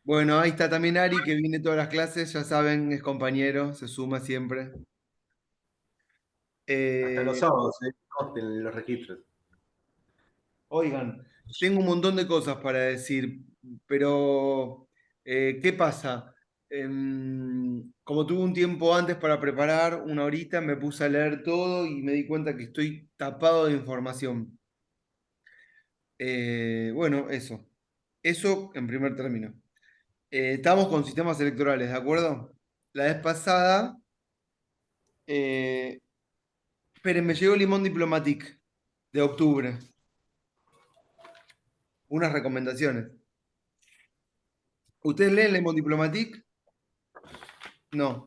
Bueno, ahí está también Ari, que viene todas las clases, ya saben, es compañero, se suma siempre. Hasta los Eh, sábados, en los registros. Oigan, tengo un montón de cosas para decir, pero ¿qué pasa? Como tuve un tiempo antes para preparar, una horita, me puse a leer todo y me di cuenta que estoy tapado de información. Bueno, eso. Eso en primer término. Estamos con sistemas electorales, ¿de acuerdo? La vez pasada, eh, esperen, me llegó Limón Diplomatique de octubre. Unas recomendaciones. ¿Ustedes leen Limón Diplomatique? No.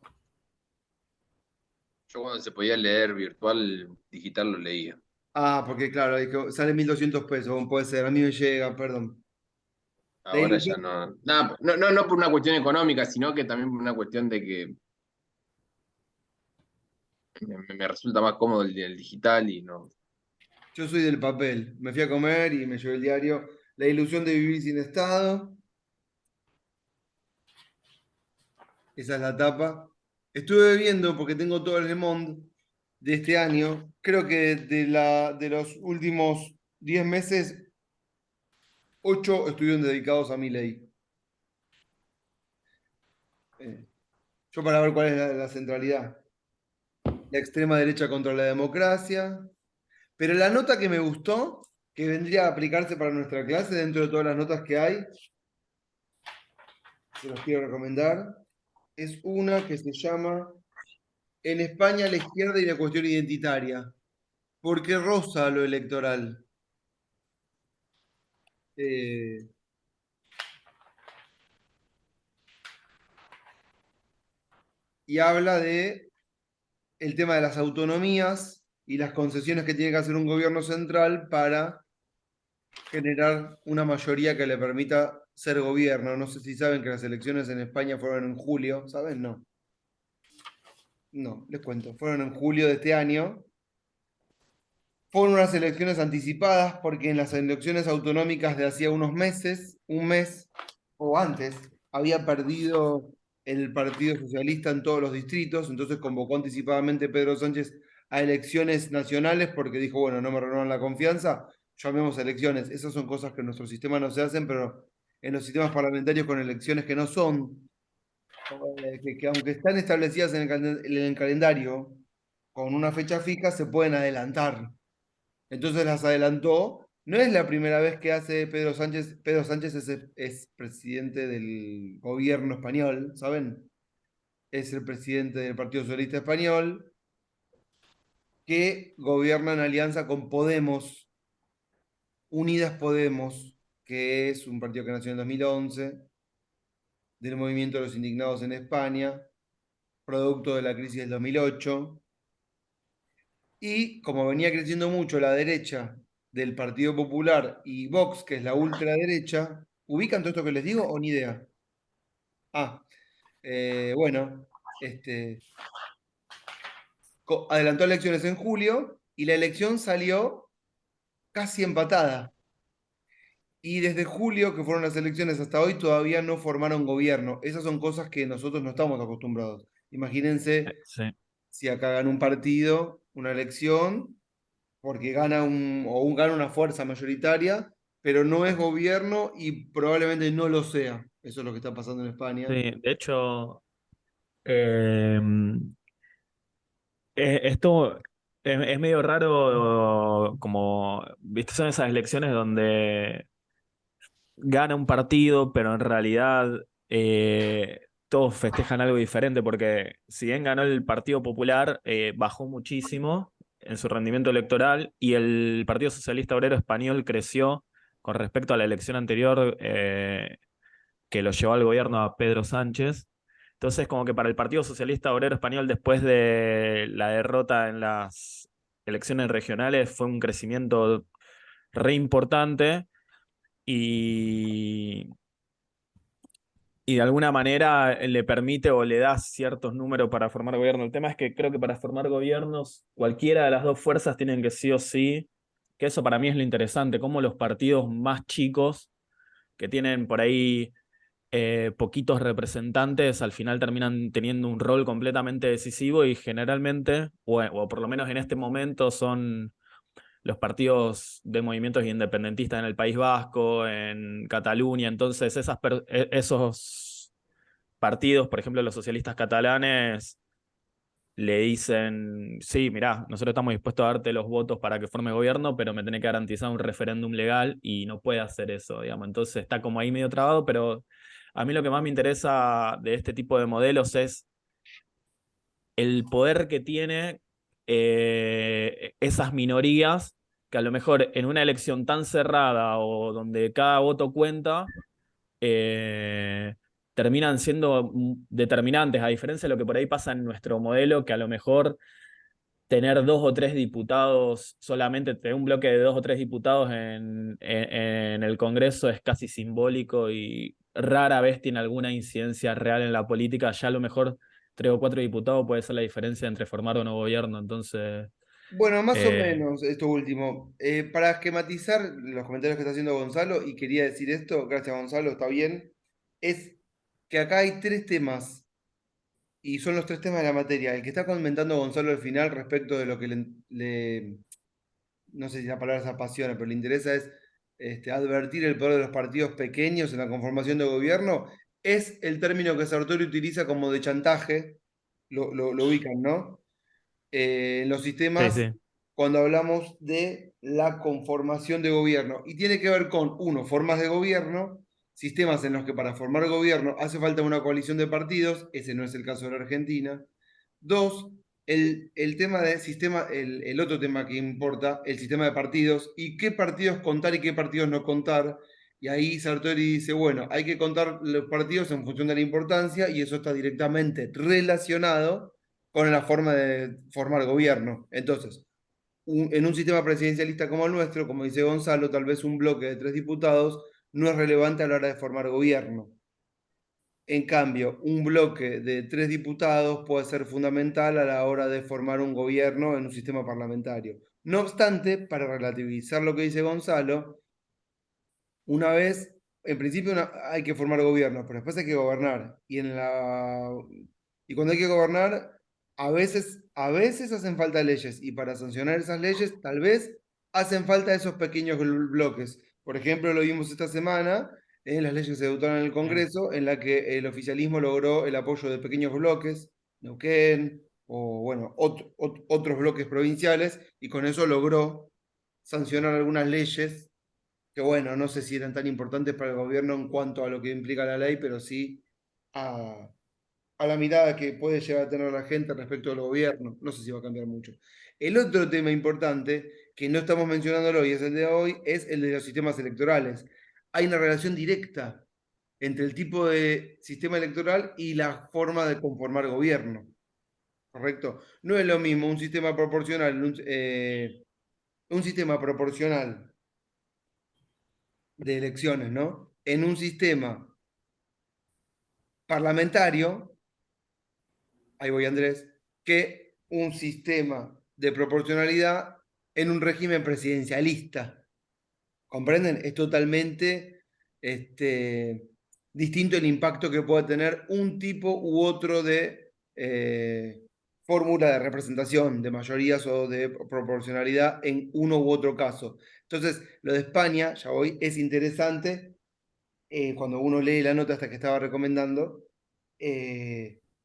Yo cuando se podía leer virtual, digital lo leía. Ah, porque claro, sale 1.200 pesos, puede ser, a mí me llega, perdón. La Ahora ya ilusión, no. No por una cuestión económica, sino que también por una cuestión de que me resulta más cómodo el digital y no. yo soy del papel. Me fui a comer y me llevé el diario. La ilusión de vivir sin Estado, esa es la tapa. Estuve viendo, porque tengo todo el Le Monde de este año, creo que de los últimos 10 meses, 8 estuvieron dedicados a Milei. Eh, yo para ver cuál es la centralidad. La extrema derecha contra la democracia. Pero la nota que me gustó, que vendría a aplicarse para nuestra clase, dentro de todas las notas que hay, se los quiero recomendar, es una que se llama En España la izquierda y la cuestión identitaria. ¿Por qué rosa lo electoral? Eh, y habla de el tema de las autonomías y las concesiones que tiene que hacer un gobierno central para generar una mayoría que le permita ser gobierno. No sé si saben que las elecciones en España fueron en julio, ¿saben? No. No, les cuento. Fueron en julio de este año. Fueron unas elecciones anticipadas porque en las elecciones autonómicas de hacía unos meses, un mes o antes, había perdido el Partido Socialista en todos los distritos, entonces convocó anticipadamente Pedro Sánchez a elecciones nacionales porque dijo, bueno, no me renuevan la confianza, llamemos a elecciones. Esas son cosas que en nuestro sistema no se hacen, pero en los sistemas parlamentarios con elecciones que no son, que aunque están establecidas en el calendario con una fecha fija, se pueden adelantar. Entonces las adelantó. No es la primera vez que hace Pedro Sánchez. Pedro Sánchez es presidente del gobierno español, ¿saben? Es el presidente del Partido Socialista Español, que gobierna en alianza con Podemos, Unidas Podemos, que es un partido que nació en 2011, del movimiento de los indignados en España, producto de la crisis del 2008. Y como venía creciendo mucho la derecha del Partido Popular y Vox, que es la ultraderecha, ¿ubican todo esto que les digo o ni idea? Ah, bueno, este, adelantó elecciones en julio y la elección salió casi empatada. Y desde julio, que fueron las elecciones hasta hoy, todavía no formaron gobierno. Esas son cosas que nosotros no estamos acostumbrados. Imagínense Sí. si acá gana un partido, una elección, porque gana una fuerza mayoritaria, pero no es gobierno y probablemente no lo sea. Eso es lo que está pasando en España. Sí, de hecho, eh, esto es medio raro, como, viste, son esas elecciones donde gana un partido, pero en realidad todos festejan algo diferente, porque si bien ganó el Partido Popular, bajó muchísimo en su rendimiento electoral y el Partido Socialista Obrero Español creció con respecto a la elección anterior que lo llevó al gobierno a Pedro Sánchez. Entonces, como que para el Partido Socialista Obrero Español, después de la derrota en las elecciones regionales, fue un crecimiento re importante y, y de alguna manera le permite o le da ciertos números para formar gobierno. El tema es que creo que para formar gobiernos, cualquiera de las dos fuerzas tienen que sí o sí, que eso para mí es lo interesante, cómo los partidos más chicos, que tienen por ahí poquitos representantes al final terminan teniendo un rol completamente decisivo y generalmente, o por lo menos en este momento, son los partidos de movimientos independentistas en el País Vasco, en Cataluña. Entonces esos partidos, por ejemplo los socialistas catalanes, le dicen, sí, mirá, nosotros estamos dispuestos a darte los votos para que forme gobierno, pero me tenés que garantizar un referéndum legal y no puede hacer eso, digamos. Entonces está como ahí medio trabado, pero a mí lo que más me interesa de este tipo de modelos es el poder que tiene esas minorías que a lo mejor en una elección tan cerrada o donde cada voto cuenta, eh, terminan siendo determinantes, a diferencia de lo que por ahí pasa en nuestro modelo, que a lo mejor tener 2 o 3 diputados, solamente tener un bloque de 2 o 3 diputados en el Congreso es casi simbólico y rara vez tiene alguna incidencia real en la política. Ya a lo mejor 3 o 4 diputados puede ser la diferencia entre formar o no gobierno. Entonces, Bueno, más o eh, menos esto último. Para esquematizar los comentarios que está haciendo Gonzalo, y quería decir esto, gracias Gonzalo, está bien, es que acá hay tres temas, y son los tres temas de la materia. El que está comentando Gonzalo al final respecto de lo que no sé si la palabra se apasiona, pero le interesa es advertir el poder de los partidos pequeños en la conformación de gobierno, es el término que Sartori utiliza como de chantaje, lo ubican, ¿no? En los sí, sistemas sí. cuando hablamos de la conformación de gobierno. Y tiene que ver con, uno, formas de gobierno, sistemas en los que para formar gobierno hace falta una coalición de partidos, ese no es el caso de la Argentina. Dos, el tema de sistema, el otro tema que importa, el sistema de partidos y qué partidos contar y qué partidos no contar. Y ahí Sartori dice, bueno, hay que contar los partidos en función de la importancia y eso está directamente relacionado con la forma de formar gobierno. Entonces, en un sistema presidencialista como el nuestro, como dice Gonzalo, tal vez un bloque de 3 diputados no es relevante a la hora de formar gobierno. En cambio, un bloque de 3 diputados puede ser fundamental a la hora de formar un gobierno en un sistema parlamentario. No obstante, para relativizar lo que dice Gonzalo, una vez, en principio hay que formar gobierno, pero después hay que gobernar. Y cuando hay que gobernar, a veces hacen falta leyes. Y para sancionar esas leyes, tal vez hacen falta esos pequeños bloques. Por ejemplo, lo vimos esta semana en las leyes que se votaron en el Congreso, en la que el oficialismo logró el apoyo de pequeños bloques, Neuquén, o bueno, otros bloques provinciales, y con eso logró sancionar algunas leyes que bueno, no sé si eran tan importantes para el gobierno en cuanto a lo que implica la ley, pero sí a, a la mirada que puede llegar a tener la gente respecto al gobierno. No sé si va a cambiar mucho. El otro tema importante, que no estamos mencionándolo y es el de hoy, es el de los sistemas electorales. Hay una relación directa entre el tipo de sistema electoral y la forma de conformar gobierno, ¿correcto? No es lo mismo un sistema proporcional de elecciones, ¿no? En un sistema parlamentario, ahí voy Andrés, que un sistema de proporcionalidad en un régimen presidencialista. ¿Comprenden? Es totalmente distinto el impacto que puede tener un tipo u otro de fórmula de representación, de mayorías o de proporcionalidad en uno u otro caso. Entonces, lo de España, ya voy, es interesante cuando uno lee la nota hasta que estaba recomendando,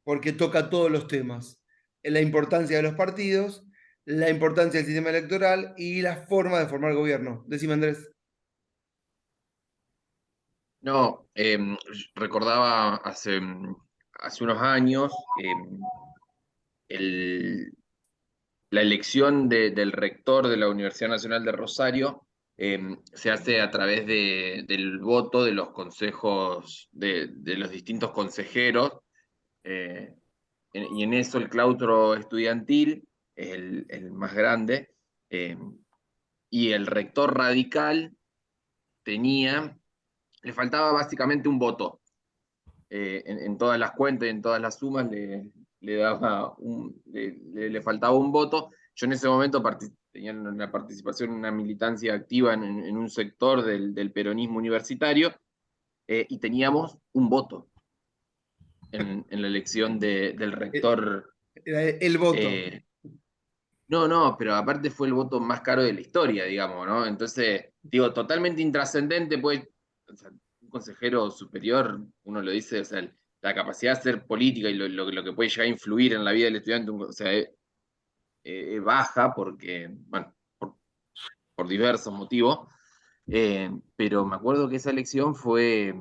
porque toca todos los temas. La importancia de los partidos, la importancia del sistema electoral y la forma de formar gobierno. Decime, Andrés. No, recordaba hace unos años el, la elección del rector de la Universidad Nacional de Rosario se hace a través del voto de los consejos, de los distintos consejeros, eh, y en eso el claustro estudiantil es el más grande, eh, y el rector radical tenía, le faltaba básicamente un voto. En todas las cuentas y en todas las sumas le faltaba un voto. Yo en ese momento tenía una participación, una militancia activa en un sector del peronismo universitario, y teníamos un voto en la elección del rector. Era el voto. No, no, pero aparte fue el voto más caro de la historia, digamos, ¿no? Entonces, digo, totalmente intrascendente, pues, o sea, un consejero superior, uno lo dice, o sea, la capacidad de hacer política y lo que puede llegar a influir en la vida del estudiante, o sea, es baja porque, bueno, por diversos motivos, pero me acuerdo que esa elección fue,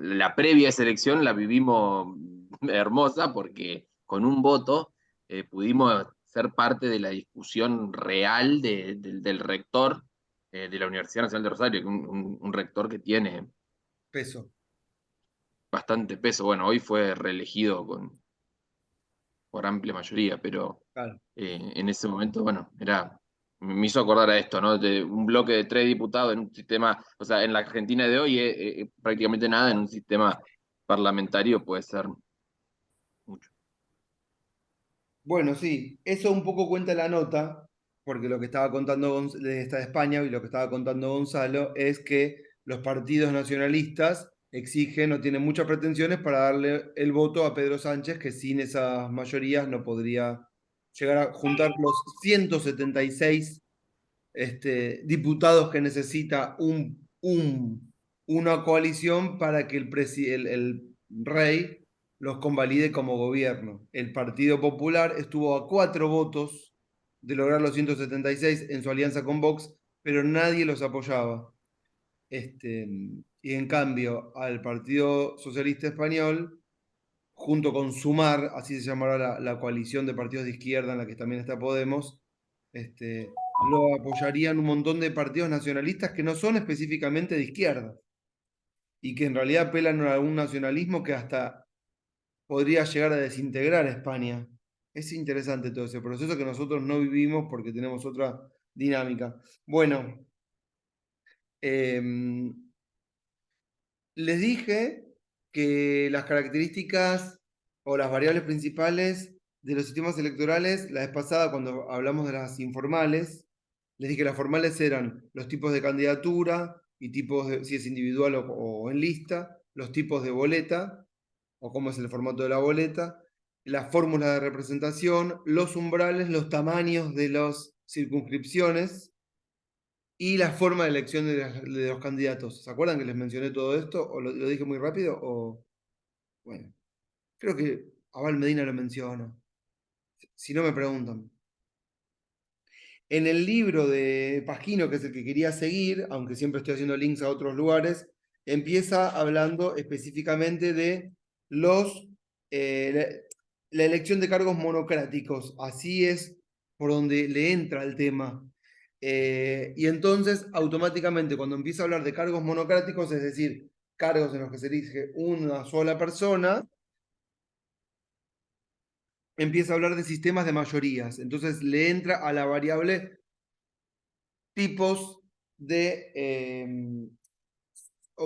la previa a esa elección la vivimos hermosa porque con un voto pudimos ser parte de la discusión real del rector de la Universidad Nacional de Rosario, un rector que tiene Peso. bastante peso. Bueno, hoy fue reelegido por amplia mayoría, pero Claro. en ese momento, bueno, me hizo acordar a esto, ¿no? De un bloque de 3 diputados en un sistema, o sea, en la Argentina de hoy prácticamente nada, en un sistema parlamentario puede ser mucho. Bueno, sí, eso un poco cuenta la nota, porque lo que estaba contando de esta de España y lo que estaba contando Gonzalo es que los partidos nacionalistas exigen o tienen muchas pretensiones para darle el voto a Pedro Sánchez, que sin esas mayorías no podría llegar a juntar los 176 diputados que necesita una coalición para que el rey los convalide como gobierno. El Partido Popular estuvo a 4 votos de lograr los 176 en su alianza con Vox, pero nadie los apoyaba. Y en cambio, al Partido Socialista Español, junto con Sumar, así se llamará la coalición de partidos de izquierda en la que también está Podemos, lo apoyarían un montón de partidos nacionalistas que no son específicamente de izquierda y que en realidad apelan a un nacionalismo que hasta podría llegar a desintegrar a España. Es interesante todo ese proceso que nosotros no vivimos porque tenemos otra dinámica. Bueno, eh, les dije que las características o las variables principales de los sistemas electorales, la vez pasada cuando hablamos de las informales, les dije que las formales eran los tipos de candidatura y tipos de, si es individual o en lista, los tipos de boleta o cómo es el formato de la boleta, la fórmula de representación, los umbrales, los tamaños de las circunscripciones y la forma de elección de los candidatos. ¿Se acuerdan que les mencioné todo esto? ¿O lo dije muy rápido? O, bueno, creo que Abel Medina lo menciona. Si no me preguntan. En el libro de Pasquino, que es el que quería seguir, aunque siempre estoy haciendo links a otros lugares, empieza hablando específicamente de los, la elección de cargos monocráticos. Así es por donde le entra el tema. Y entonces, automáticamente, cuando empieza a hablar de cargos monocráticos, es decir, cargos en los que se elige una sola persona, empieza a hablar de sistemas de mayorías. Entonces le entra a la variable tipos de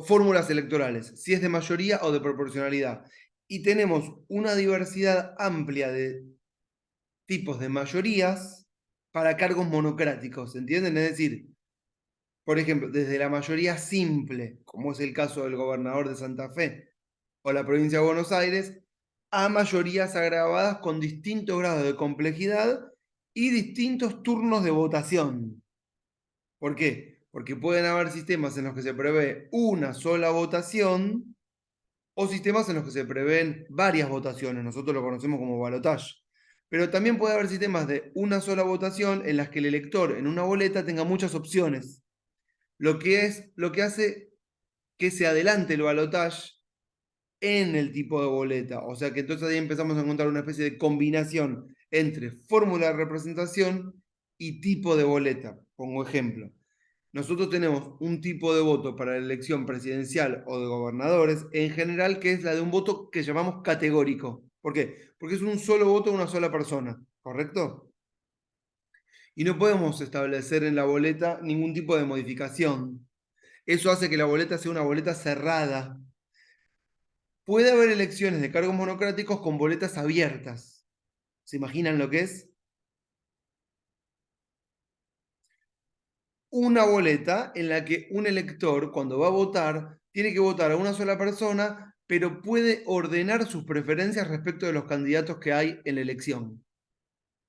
fórmulas electorales, si es de mayoría o de proporcionalidad. Y tenemos una diversidad amplia de tipos de mayorías para cargos monocráticos, ¿entienden? Es decir, por ejemplo, desde la mayoría simple, como es el caso del gobernador de Santa Fe o la provincia de Buenos Aires, a mayorías agravadas con distintos grados de complejidad y distintos turnos de votación. ¿Por qué? Porque pueden haber sistemas en los que se prevé una sola votación o sistemas en los que se prevén varias votaciones. Nosotros lo conocemos como balotage. Pero también puede haber sistemas de una sola votación en las que el elector en una boleta tenga muchas opciones. Lo que hace que se adelante el balotage en el tipo de boleta. O sea que entonces ahí empezamos a encontrar una especie de combinación entre fórmula de representación y tipo de boleta. Pongo ejemplo. Nosotros tenemos un tipo de voto para la elección presidencial o de gobernadores, en general, que es la de un voto que llamamos categórico. ¿Por qué? Porque es un solo voto de una sola persona, ¿correcto? Y no podemos establecer en la boleta ningún tipo de modificación. Eso hace que la boleta sea una boleta cerrada. Puede haber elecciones de cargos monocráticos con boletas abiertas. ¿Se imaginan lo que es? una boleta en la que un elector, cuando va a votar, tiene que votar a una sola persona, pero puede ordenar sus preferencias respecto de los candidatos que hay en la elección.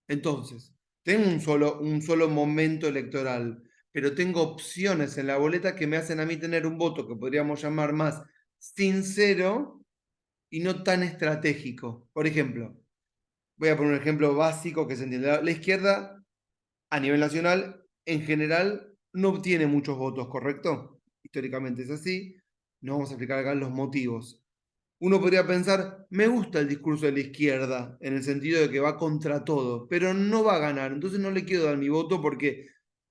Entonces, tengo un solo momento electoral, pero tengo opciones en la boleta que me hacen a mí tener un voto que podríamos llamar más sincero y no tan estratégico. Por ejemplo, voy a poner un ejemplo básico que se entiende. La izquierda, a nivel nacional, en general, no obtiene muchos votos, ¿correcto? Históricamente es así. No vamos a explicar acá los motivos. Uno podría pensar, me gusta el discurso de la izquierda, en el sentido de que va contra todo, pero no va a ganar. Entonces no le quiero dar mi voto porque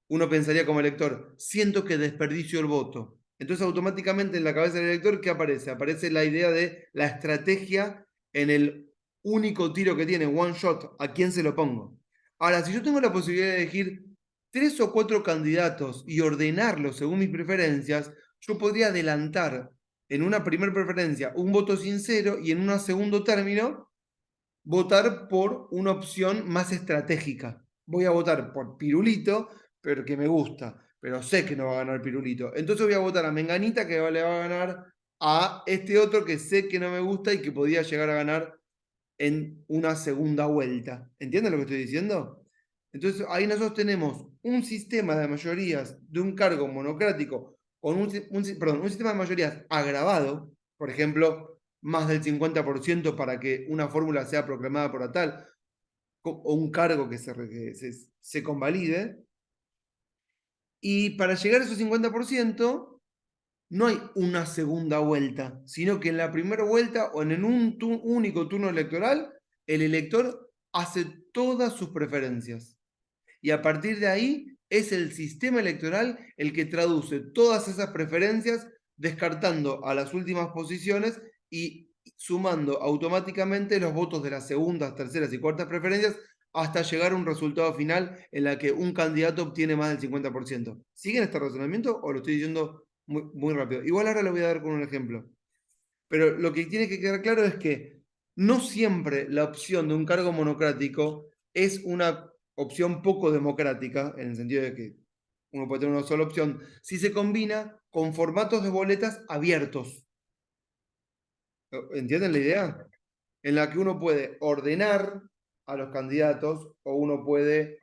uno pensaría como elector, siento que desperdicio el voto. Entonces automáticamente en la cabeza del elector, ¿qué aparece? Aparece la idea de la estrategia en el único tiro que tiene, one shot, ¿a quién se lo pongo? Ahora, si yo tengo la posibilidad de elegir 3 o 4 candidatos y ordenarlos según mis preferencias, yo podría adelantar en una primera preferencia un voto sincero y en un segundo término votar por una opción más estratégica. Voy a votar por Pirulito, pero que me gusta, pero sé que no va a ganar Pirulito. Entonces voy a votar a Menganita, que le va a ganar a este otro que sé que no me gusta y que podía llegar a ganar en una segunda vuelta. ¿Entienden lo que estoy diciendo? Entonces ahí nosotros tenemos un sistema de mayorías de un cargo monocrático con un sistema de mayorías agravado, por ejemplo, más del 50% para que una fórmula sea proclamada por tal, o un cargo que se convalide. Y para llegar a esos 50%, no hay una segunda vuelta, sino que en la primera vuelta o en un único turno electoral, el elector hace todas sus preferencias. Y a partir de ahí es el sistema electoral el que traduce todas esas preferencias, descartando a las últimas posiciones y sumando automáticamente los votos de las segundas, terceras y cuartas preferencias hasta llegar a un resultado final en la que un candidato obtiene más del 50%. ¿Siguen este razonamiento o lo estoy diciendo muy rápido? Igual ahora lo voy a dar con un ejemplo. Pero lo que tiene que quedar claro es que no siempre la opción de un cargo monocrático es una opción poco democrática, en el sentido de que uno puede tener una sola opción, si se combina con formatos de boletas abiertos. ¿Entienden la idea? En la que uno puede ordenar a los candidatos o uno puede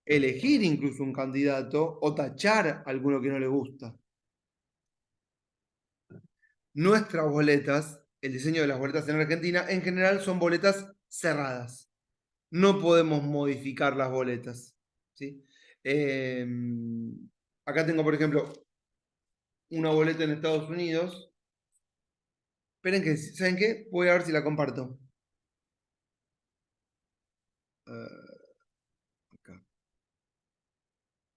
elegir incluso un candidato o tachar a alguno que no le gusta. Nuestras boletas, el diseño de las boletas en Argentina, en general son boletas cerradas. No podemos modificar las boletas. ¿Sí? Eh, Acá tengo, por ejemplo, una boleta en Estados Unidos. Esperen que, ¿saben qué? Voy a ver si la comparto. Acá.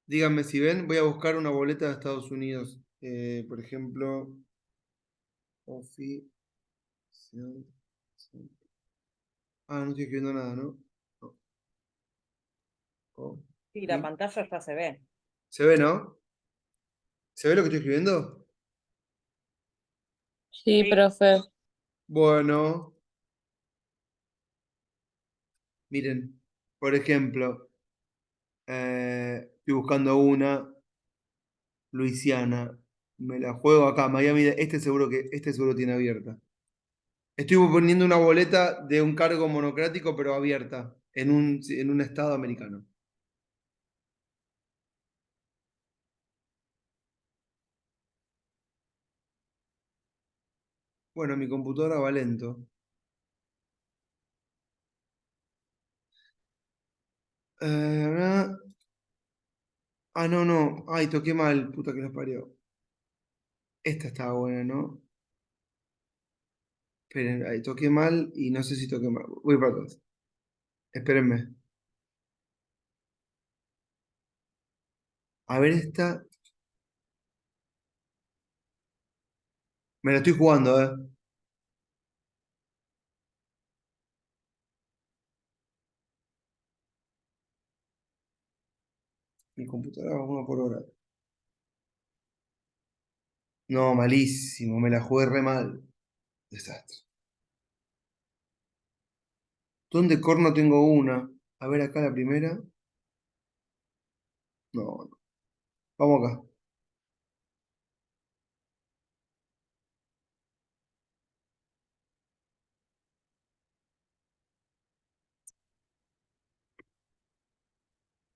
Díganme si ven, voy a buscar una boleta de Estados Unidos. Por ejemplo, no estoy escribiendo nada, ¿no? No. Sí, la pantalla ya se ve. ¿Se ve, no? ¿Se ve lo que estoy escribiendo? Sí, Sí. profe. Bueno, miren, por ejemplo, estoy buscando una, Luisiana, me la juego acá, Miami, este seguro tiene abierta. Estoy poniendo una boleta de un cargo monocrático, pero abierta, en un estado americano. Bueno, mi computadora va lento. Eh, no, no. Ay, toqué mal, puta que los parió. Esta estaba buena, ¿no? Esperen, ahí toqué mal y no sé si toqué mal. Voy para atrás. Espérenme. A ver esta. Me la estoy jugando, ¿eh? Mi computadora va 1 por hora. No, malísimo. Me la jugué re mal. Desastre. ¿Dónde corno tengo una? A ver acá la primera. No, no. Vamos acá.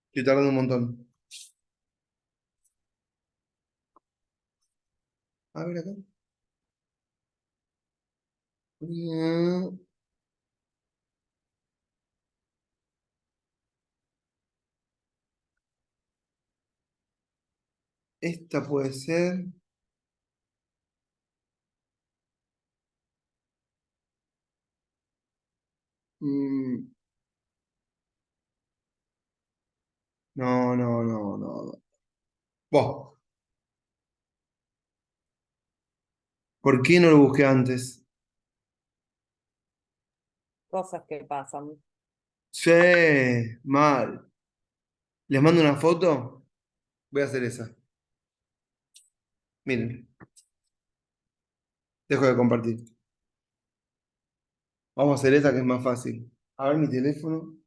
Estoy tardando un montón. A ver acá. Mm, Esta puede ser. Mm, no, no, no, no. No. Vos, ¿por qué no lo busqué antes? Cosas que pasan. Sí, mal. ¿Les mando una foto? Voy a hacer esa. Miren, dejo de compartir. Vamos a hacer esa que es más fácil. A ver mi teléfono.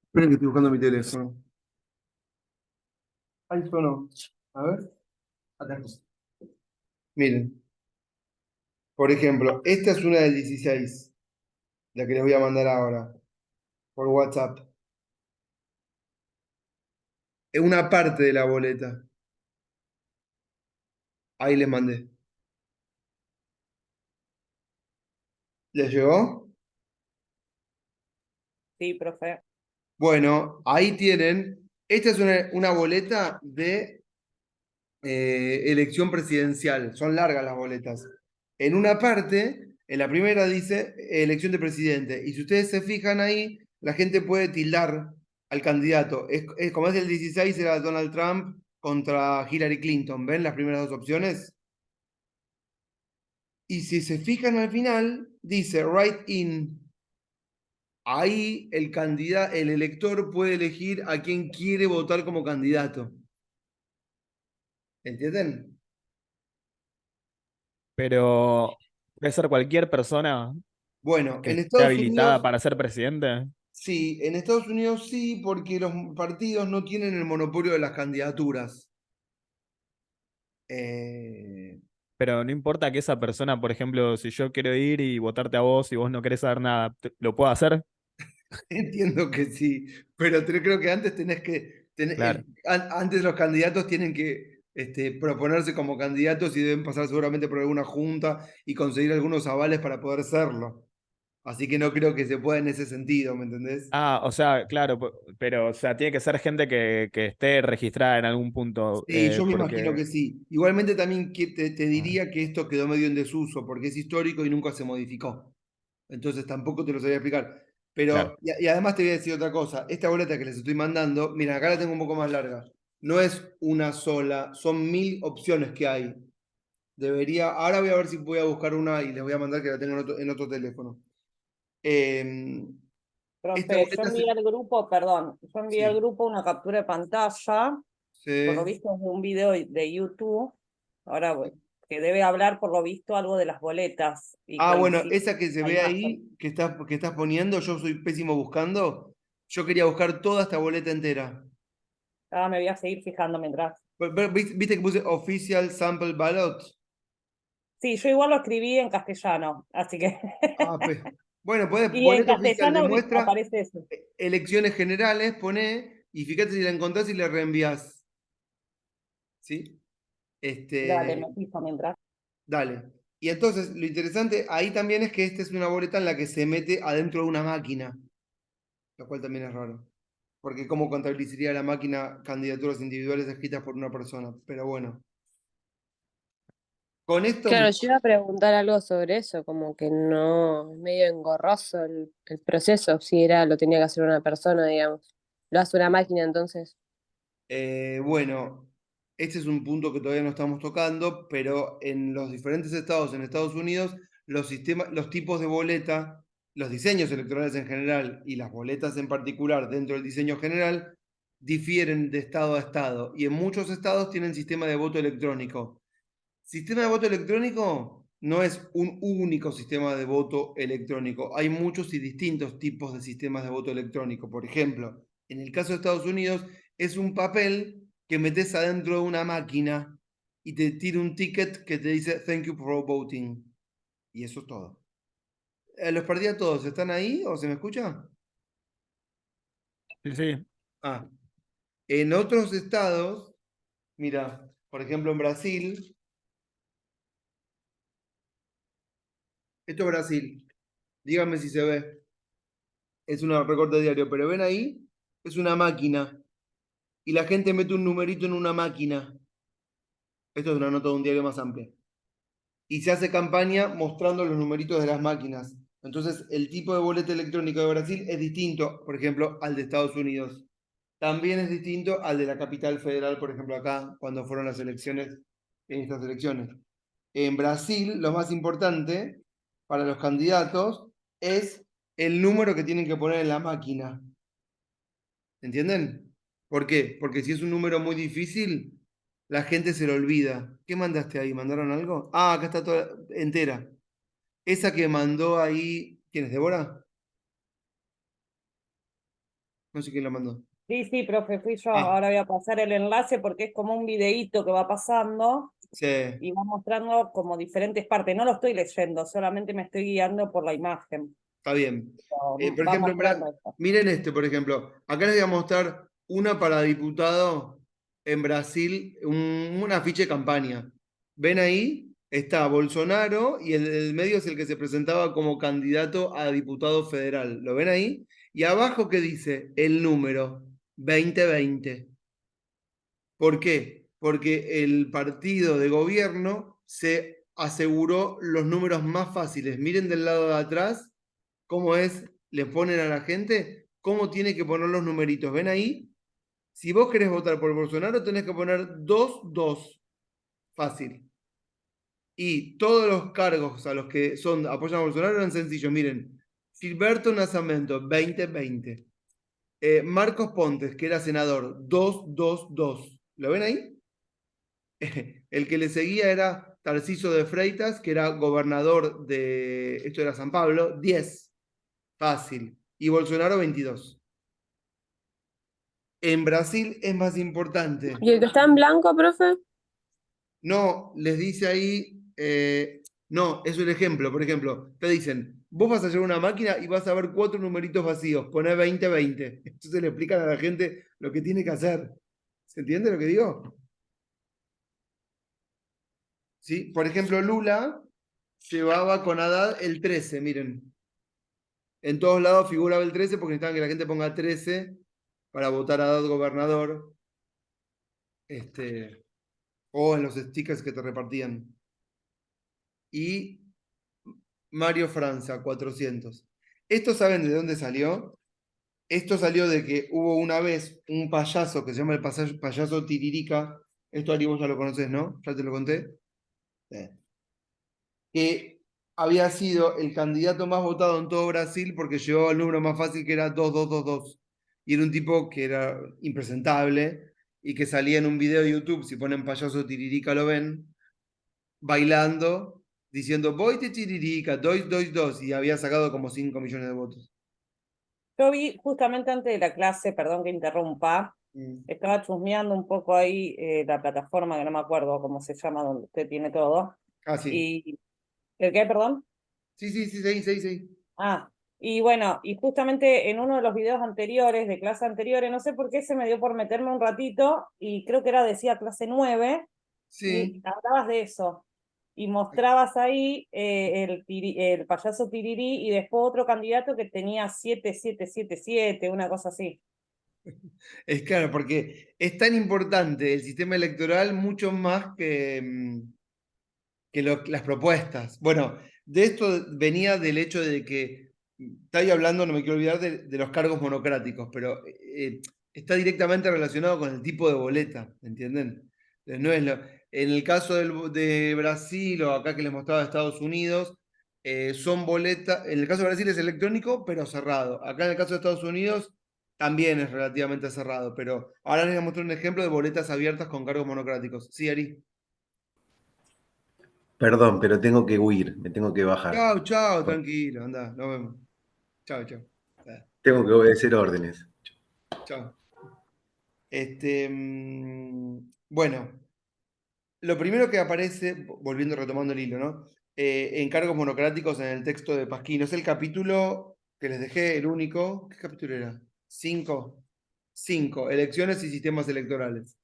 Esperen que estoy buscando mi teléfono. Ahí sonó. A ver. Acá está. Miren, por ejemplo, esta es una del 16, la que les voy a mandar ahora por WhatsApp. Es una parte de la boleta. Ahí les mandé. ¿Les llegó? Sí, profe. Bueno, ahí tienen. Esta es una boleta de elección presidencial. Son largas las boletas. En una parte, en la primera dice elección de presidente. Y si ustedes se fijan ahí, la gente puede tildar al candidato. Como es el 16, era Donald Trump contra Hillary Clinton. ¿Ven las primeras dos opciones? Y si se fijan al final, dice write in. Ahí el elector puede elegir a quién quiere votar como candidato. ¿Entienden? Pero puede ser cualquier persona Bueno, que en esté Estados habilitada Unidos para ser presidente, sí, en Estados Unidos sí, porque los partidos no tienen el monopolio de las candidaturas. Eh, pero no importa que esa persona, por ejemplo, si yo quiero ir y votarte a vos y vos no querés saber nada, ¿lo puedo hacer? entiendo que sí, pero creo que antes tenés que, Claro. antes los candidatos tienen que proponerse como candidatos y deben pasar seguramente por alguna junta y conseguir algunos avales para poder serlo. Así que no creo que se pueda en ese sentido, ¿me entendés? Ah, o sea, claro, pero o sea, tiene que ser gente que esté registrada en algún punto, Sí, yo me imagino porque... que sí. Igualmente también te Ah, diría que esto quedó medio en desuso, porque es histórico y nunca se modificó. Entonces tampoco te lo sabía explicar. claro. Pero, y además te voy a decir otra cosa. Esta boleta que les estoy mandando, mira, acá la tengo un poco más larga. No es una sola, son 1000 opciones que hay. Ahora voy a ver si voy a buscar una y les voy a mandar que la tengo en otro teléfono. Eh, esta Profe, yo boleta envié al grupo, perdón, yo envié al sí, grupo una captura de pantalla, por lo sí. visto es de un video de YouTube, ahora que debe hablar por lo visto algo de las boletas y Ah, bueno, coincide esa que se la ve imagen. ahí, que estás poniendo, yo soy pésimo buscando. Yo quería buscar toda esta boleta entera. Ah, me voy a seguir fijando mientras. ¿Viste que puse Official Sample Ballot? Sí, yo igual lo escribí en castellano, así que... Ah, bueno, ponés Y en boleta oficial de castellano muestra, aparece eso. elecciones generales, poné, y fíjate si la encontrás y la reenvías. ¿Sí? Dale, Este, me fijo mientras. dale. Y entonces, lo interesante ahí también es que esta es una boleta en la que se mete adentro de una máquina, lo cual también es raro. Porque cómo contabilizaría la máquina candidaturas individuales escritas por una persona. Pero bueno, con esto, Claro, yo iba a preguntar algo sobre eso, como que no, es medio engorroso el proceso, si era, lo tenía que hacer una persona, digamos. Lo hace una máquina entonces. bueno, este es un punto que todavía no estamos tocando, pero en los diferentes estados en Estados Unidos, los tipos de boleta, los diseños electorales en general y las boletas en particular dentro del diseño general difieren de estado a estado. Y en muchos estados tienen sistema de voto electrónico. Sistema de voto electrónico no es un único sistema de voto electrónico. Hay muchos y distintos tipos de sistemas de voto electrónico. Por ejemplo, en el caso de Estados Unidos, es un papel que metes adentro de una máquina y te tira un ticket que te dice thank you for voting. Y eso es todo. Los perdí a todos. ¿Están ahí o se me escucha? Sí, sí. Ah. En otros estados, mira, por ejemplo en Brasil, esto es Brasil, díganme si se ve, es un recorte diario, pero ven ahí, es una máquina y la gente mete un numerito en una máquina. Esto es una nota de un diario más amplia. Y se hace campaña mostrando los numeritos de las máquinas. Entonces, el tipo de boleta electrónico de Brasil es distinto, por ejemplo, al de Estados Unidos. También es distinto al de la capital federal, por ejemplo, acá, cuando fueron las elecciones, en estas elecciones. En Brasil, lo más importante para los candidatos es el número que tienen que poner en la máquina. ¿Entienden? ¿Por qué? Porque si es un número muy difícil, la gente se lo olvida. ¿Qué mandaste ahí? ¿Mandaron algo? Ah, acá está toda entera. Esa que mandó ahí, ¿quién es? ¿Débora? No sé quién la mandó. Sí, sí, profe, fui yo. Ah, Ahora voy a pasar el enlace porque es como un videíto que va pasando sí, y va mostrando como diferentes partes. No lo estoy leyendo, solamente me estoy guiando por la imagen. está bien. Pero Por va ejemplo, mostrando esto. miren este, por ejemplo. Acá les voy a mostrar una para diputado en Brasil, un afiche de campaña. ¿Ven ahí? Está Bolsonaro y el del medio es el que se presentaba como candidato a diputado federal. ¿Lo ven ahí? Y abajo, ¿qué dice? El número 2020. ¿Por qué? Porque el partido de gobierno se aseguró los números más fáciles. Miren del lado de atrás cómo es, le ponen a la gente cómo tiene que poner los numeritos. ¿Ven ahí? Si vos querés votar por Bolsonaro, tenés que poner 2-2. Fácil. Y todos los cargos a los que son apoyan a Bolsonaro eran sencillos. Miren, Gilberto Nascimento, 2020. Marcos Pontes, que era senador, 2-2-2. ¿Lo ven ahí? El que le seguía era Tarciso de Freitas, que era gobernador de, esto era San Pablo, 10. Fácil. Y Bolsonaro, 22. En Brasil es más importante. ¿Y el que está en blanco, profe? No, les dice ahí, no, es un ejemplo. Por ejemplo, te dicen, vos vas a llevar una máquina y vas a ver 4 numeritos vacíos, poné 20-20. Entonces le explican a la gente lo que tiene que hacer. ¿Se entiende lo que digo? ¿Sí? Por ejemplo, Lula llevaba con Haddad el 13, miren. En todos lados figuraba el 13 porque necesitaban que la gente ponga 13 para votar a Haddad gobernador. O en los stickers que te repartían. Y Mario Franza, 400. ¿Esto saben de dónde salió? Esto salió de que hubo una vez un payaso que se llama el payaso Tiririca. Esto Ari vos ya lo conoces, ¿no? Ya te lo conté. Que había sido el candidato más votado en todo Brasil porque llevaba el número más fácil que era 2222. Y era un tipo que era impresentable y que salía en un video de YouTube, si ponen payaso Tiririca lo ven, bailando, diciendo voy de Tiririca, dos, y había sacado como 5 millones de votos. Yo vi justamente antes de la clase, perdón que interrumpa, estaba chusmeando un poco ahí la plataforma, que no me acuerdo cómo se llama, donde usted tiene todo. Ah, sí. Y, ¿el qué, perdón? Sí, sí, sí, sí, sí. Ah, y bueno, y justamente en uno de los videos anteriores, de clase anteriores, no sé por qué se me dio por meterme un ratito, y creo que era, decía clase 9 y Sí. hablabas de eso. Y mostrabas ahí el payaso Tirirí y después otro candidato que tenía 7777, una cosa así. Es claro, porque es tan importante el sistema electoral mucho más que las propuestas. Bueno, de esto venía del hecho de que, estoy hablando, no me quiero olvidar, de los cargos monocráticos, pero está directamente relacionado con el tipo de boleta, ¿entienden? Entonces, no es en el caso de Brasil o acá que les mostraba de Estados Unidos, son boletas, en el caso de Brasil es electrónico, pero cerrado. Acá en el caso de Estados Unidos también es relativamente cerrado, pero ahora les voy a mostrar un ejemplo de boletas abiertas con cargos monocráticos. Sí, Ari. Perdón, pero tengo que huir, me tengo que bajar. Chao, chao, tranquilo, anda, nos vemos. Chao, chao. Tengo que obedecer órdenes. Chao. Bueno, lo primero que aparece, volviendo retomando el hilo, ¿no? En cargos monocráticos en el texto de Pasquino, es el capítulo que les dejé, el único. ¿Qué capítulo era? 5. 5. Elecciones y sistemas electorales.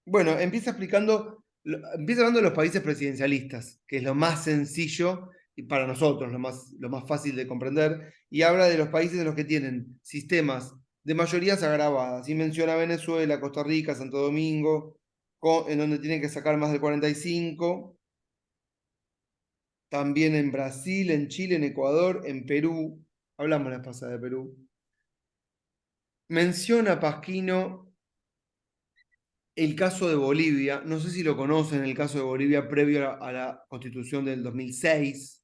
Bueno, empieza hablando de los países presidencialistas, que es lo más sencillo y para nosotros, lo más fácil de comprender, y habla de los países en los que tienen sistemas de mayorías agravadas, y menciona Venezuela, Costa Rica, Santo Domingo, en donde tienen que sacar más del 45, también en Brasil, en Chile, en Ecuador, en Perú, hablamos la vez pasada de Perú. Menciona Pasquino el caso de Bolivia, no sé si lo conocen, el caso de Bolivia previo a la constitución del 2006.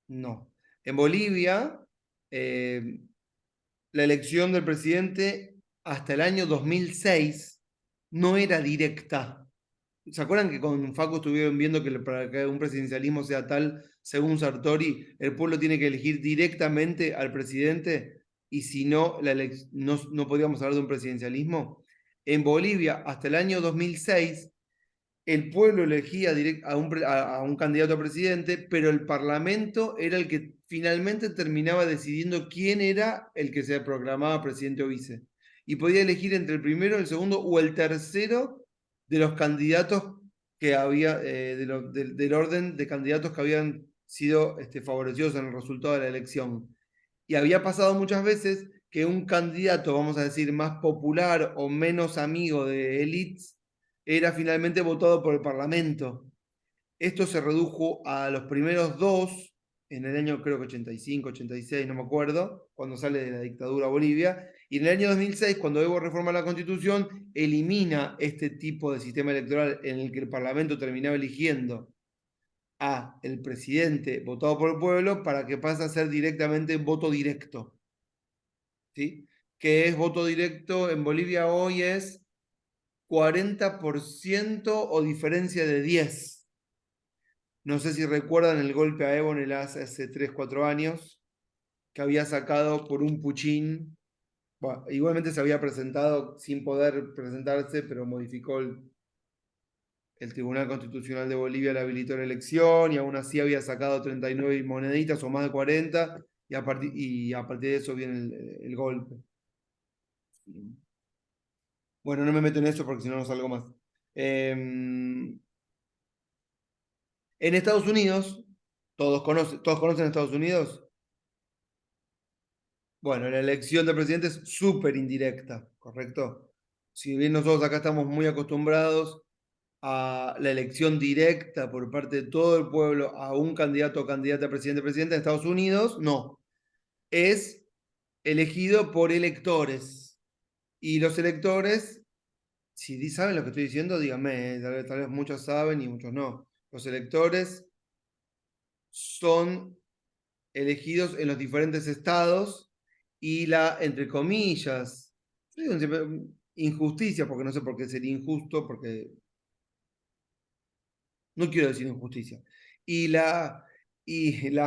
No. En Bolivia, la elección del presidente hasta el año 2006 no era directa. ¿Se acuerdan que con Facu estuvieron viendo que para que un presidencialismo sea tal, según Sartori, el pueblo tiene que elegir directamente al presidente y si no, no podíamos hablar de un presidencialismo? En Bolivia, hasta el año 2006, el pueblo elegía a un candidato a presidente, pero el parlamento era el que finalmente terminaba decidiendo quién era el que se proclamaba presidente o vice. Y podía elegir entre el primero, el segundo o el tercero de los candidatos que había, del orden de candidatos que habían sido favorecidos en el resultado de la elección. Y había pasado muchas veces que un candidato, vamos a decir, más popular o menos amigo de élites, era finalmente votado por el Parlamento. Esto se redujo a los primeros dos, en el año creo que 85, 86, no me acuerdo, cuando sale de la dictadura Bolivia, y en el año 2006, cuando Evo reforma la Constitución, elimina este tipo de sistema electoral en el que el Parlamento terminaba eligiendo a el presidente votado por el pueblo para que pase a ser directamente voto directo. ¿Sí? Que es voto directo en Bolivia hoy es 40% o diferencia de 10. No sé si recuerdan el golpe a Evo en el hace 3, 4 años, que había sacado por un puchín. Bueno, igualmente se había presentado sin poder presentarse, pero modificó el Tribunal Constitucional de Bolivia, le habilitó la elección y aún así había sacado 39 moneditas o más de 40 y a partir de eso viene el golpe. Bueno, no me meto en eso porque si no, no salgo más. En Estados Unidos, ¿todos conocen Estados Unidos? Bueno, la elección del presidente es súper indirecta, ¿correcto? Si bien nosotros acá estamos muy acostumbrados a la elección directa por parte de todo el pueblo a un candidato o candidata a presidente, en Estados Unidos, no. Es elegido por electores. Y los electores, si saben lo que estoy diciendo, díganme, tal vez muchos saben y muchos no. Los electores son elegidos en los diferentes estados y entre comillas, yo digo injusticia, porque no sé por qué sería injusto, porque no quiero decir injusticia. Y la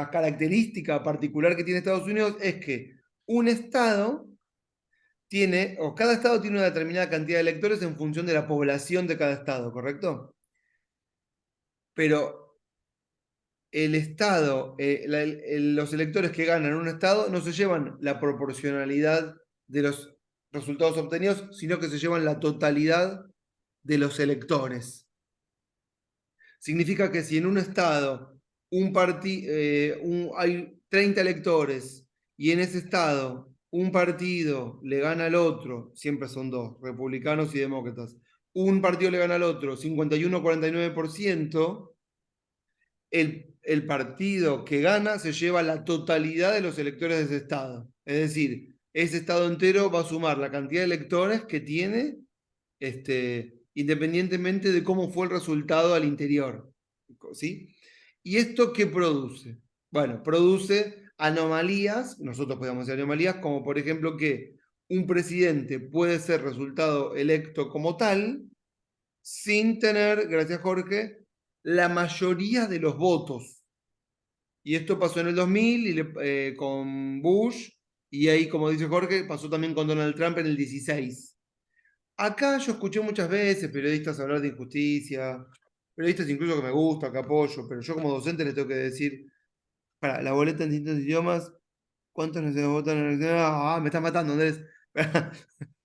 característica particular que tiene Estados Unidos es que un estado tiene, o cada estado tiene una determinada cantidad de electores en función de la población de cada estado, ¿correcto? Pero el estado, los electores que ganan un estado no se llevan la proporcionalidad de los resultados obtenidos, sino que se llevan la totalidad de los electores. Significa que si en un estado hay 30 electores y en ese estado un partido le gana al otro, siempre son dos, republicanos y demócratas, un partido le gana al otro 51-49%, el partido que gana se lleva la totalidad de los electores de ese estado. Es decir, ese estado entero va a sumar la cantidad de electores que tiene, independientemente de cómo fue el resultado al interior. ¿Sí? ¿Y esto qué produce? Bueno, produce anomalías, nosotros podemos decir anomalías, como por ejemplo que un presidente puede ser resultado electo como tal, sin tener, gracias Jorge, la mayoría de los votos. Y esto pasó en el 2000 con Bush Y ahí, como dice Jorge, pasó también con Donald Trump en el 16. Acá yo escuché muchas veces periodistas hablar de injusticia, periodistas incluso que me gusta, que apoyo, pero yo como docente les tengo que decir, para la boleta en distintos idiomas, ¿cuántos no votan en la elección? Ah, me estás matando, Andrés.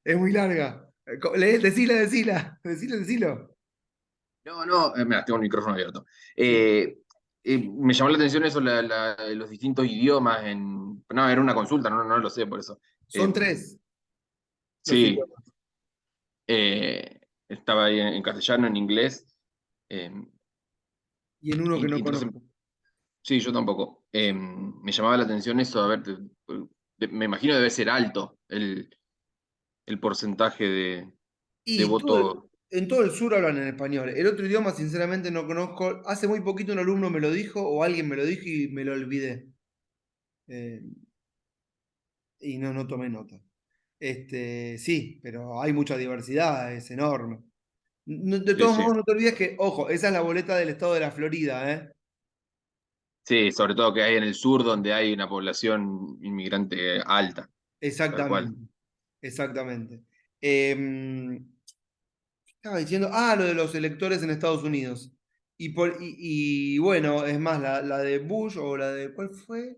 Es muy larga. Decilo. No, mira, tengo el micrófono abierto. Me llamó la atención eso, los distintos idiomas No, era una consulta, no lo sé por eso. Son 3 los Sí, idiomas. estaba ahí en castellano, en inglés. Y en uno que no Entonces, conozco. sí, yo tampoco. Me llamaba la atención eso, a ver, me imagino debe ser alto el porcentaje de Y voto. en todo el sur hablan en español. El otro idioma, sinceramente, no conozco. Hace muy poquito un alumno me lo dijo o alguien me lo dijo y me lo olvidé. Eh, y no tomé nota. Sí, pero hay mucha diversidad, es enorme. De Sí, todos sí. modos, no te olvides que, ojo, esa es la boleta del estado de la Florida, ¿eh? Sí, sobre todo que hay en el sur donde hay una población inmigrante alta, tal cual. Exactamente, exactamente. Estaba diciendo, lo de los electores en Estados Unidos. Y bueno, es más, la de Bush o la de, ¿cuál fue?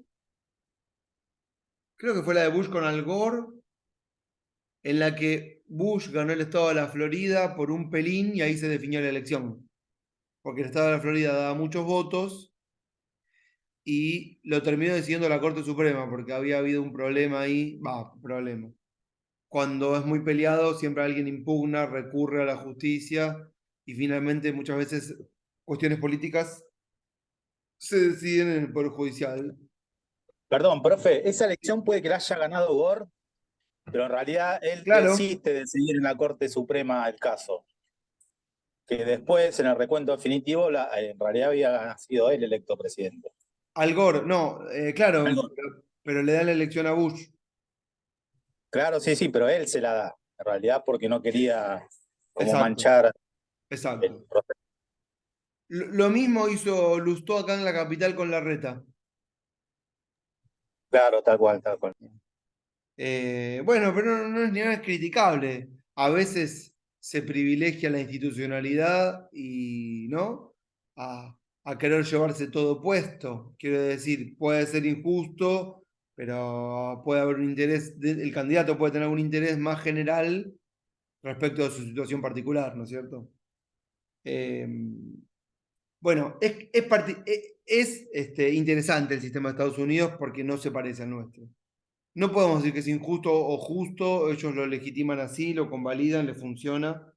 Creo que fue la de Bush con Al Gore, en la que Bush ganó el estado de la Florida por un pelín y ahí se definió la elección. Porque el estado de la Florida daba muchos votos y lo terminó decidiendo la Corte Suprema porque había habido un problema ahí, problema. Cuando es muy peleado, siempre alguien impugna, recurre a la justicia y finalmente muchas veces cuestiones políticas se deciden en el Poder Judicial. Perdón, profe, esa elección puede que la haya ganado Gore, pero en realidad él Claro, desiste de decidir en la Corte Suprema el caso. Que después, en el recuento definitivo, en realidad había sido él electo presidente. Al Gore, no, claro, Algo- pero le da la elección a Bush. Claro, sí, pero él se la da, en realidad porque no quería como Exacto, manchar el exacto. proceso. Lo mismo hizo Lustó acá en la capital con Larreta. Claro, tal cual, tal cual. Bueno, pero no es ni nada criticable. A veces se privilegia la institucionalidad y, ¿no? A querer llevarse todo puesto. Quiero decir, puede ser injusto, pero puede haber un interés, el candidato puede tener un interés más general respecto a su situación particular, ¿no es cierto? Eh, bueno, interesante el sistema de Estados Unidos porque no se parece al nuestro. No podemos decir que es injusto o justo, ellos lo legitiman así, lo convalidan, le funciona.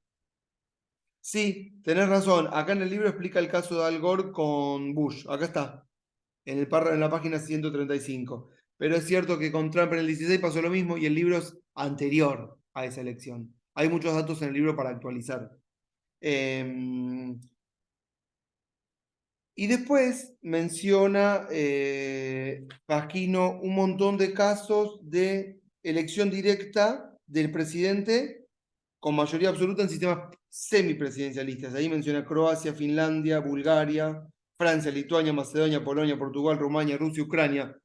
Sí, tenés razón. Acá en el libro explica el caso de Al Gore con Bush. Acá está, en la página 135. Pero es cierto que con Trump en el 16 pasó lo mismo y el libro es anterior a esa elección. Hay muchos datos en el libro para actualizar. Y después menciona Pasquino un montón de casos de elección directa del presidente con mayoría absoluta en sistemas semipresidencialistas. Ahí menciona Croacia, Finlandia, Bulgaria, Francia, Lituania, Macedonia, Polonia, Portugal, Rumania, Rusia, Ucrania.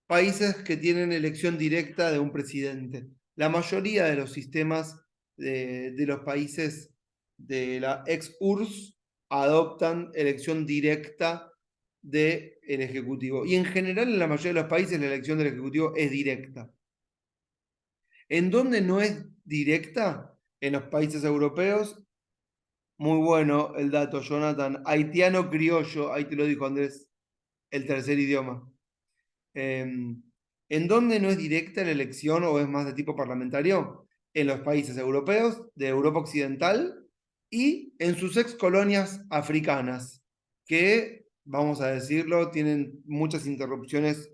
Países que tienen elección directa de un presidente. La mayoría de los sistemas de los países de la ex-URSS adoptan elección directa del Ejecutivo. Y en general, en la mayoría de los países, la elección del Ejecutivo es directa. ¿En dónde no es directa? En los países europeos. Muy bueno el dato, Jonathan. Haitiano criollo, ahí te lo dijo Andrés, el tercer idioma. ¿En dónde no es directa la elección o es más de tipo parlamentario? En los países europeos, de Europa Occidental y en sus ex colonias africanas, que, vamos a decirlo, tienen muchas interrupciones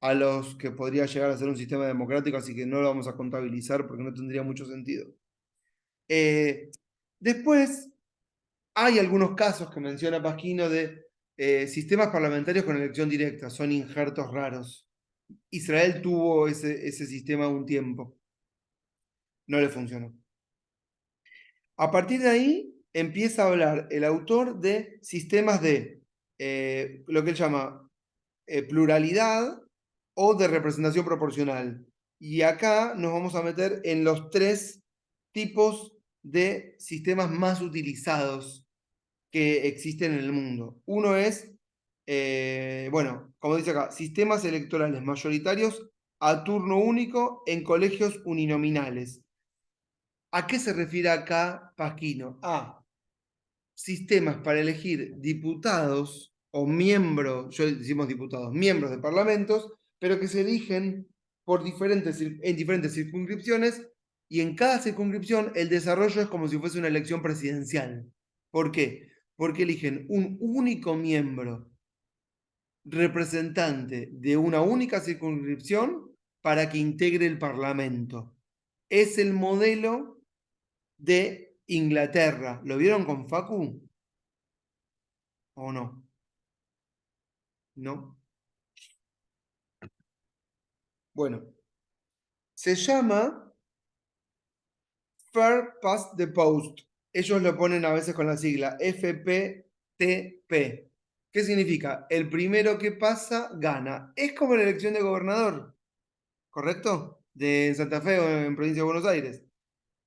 a los que podría llegar a ser un sistema democrático, así que no lo vamos a contabilizar porque no tendría mucho sentido. Después, hay algunos casos que menciona Pasquino de sistemas parlamentarios con elección directa, son injertos raros. Israel tuvo ese sistema un tiempo, no le funcionó. A partir de ahí empieza a hablar el autor de sistemas de lo que él llama pluralidad o de representación proporcional. Y acá nos vamos a meter en los 3 tipos de sistemas más utilizados que existen en el mundo. Uno es, bueno, como dice acá, sistemas electorales mayoritarios a turno único en colegios uninominales. ¿A qué se refiere acá Pasquino? A sistemas para elegir diputados o miembros, yo decimos diputados, miembros de parlamentos, pero que se eligen por en diferentes circunscripciones, y en cada circunscripción el desarrollo es como si fuese una elección presidencial. ¿Por qué? Porque eligen un único miembro representante de una única circunscripción para que integre el parlamento. Es el modelo de Inglaterra. ¿Lo vieron con Facu? ¿O no? ¿No? Bueno, se llama Fair Past the Post. Ellos lo ponen a veces con la sigla FPTP. ¿Qué significa? El primero que pasa gana. Es como la elección de gobernador, ¿correcto? De Santa Fe o en provincia de Buenos Aires.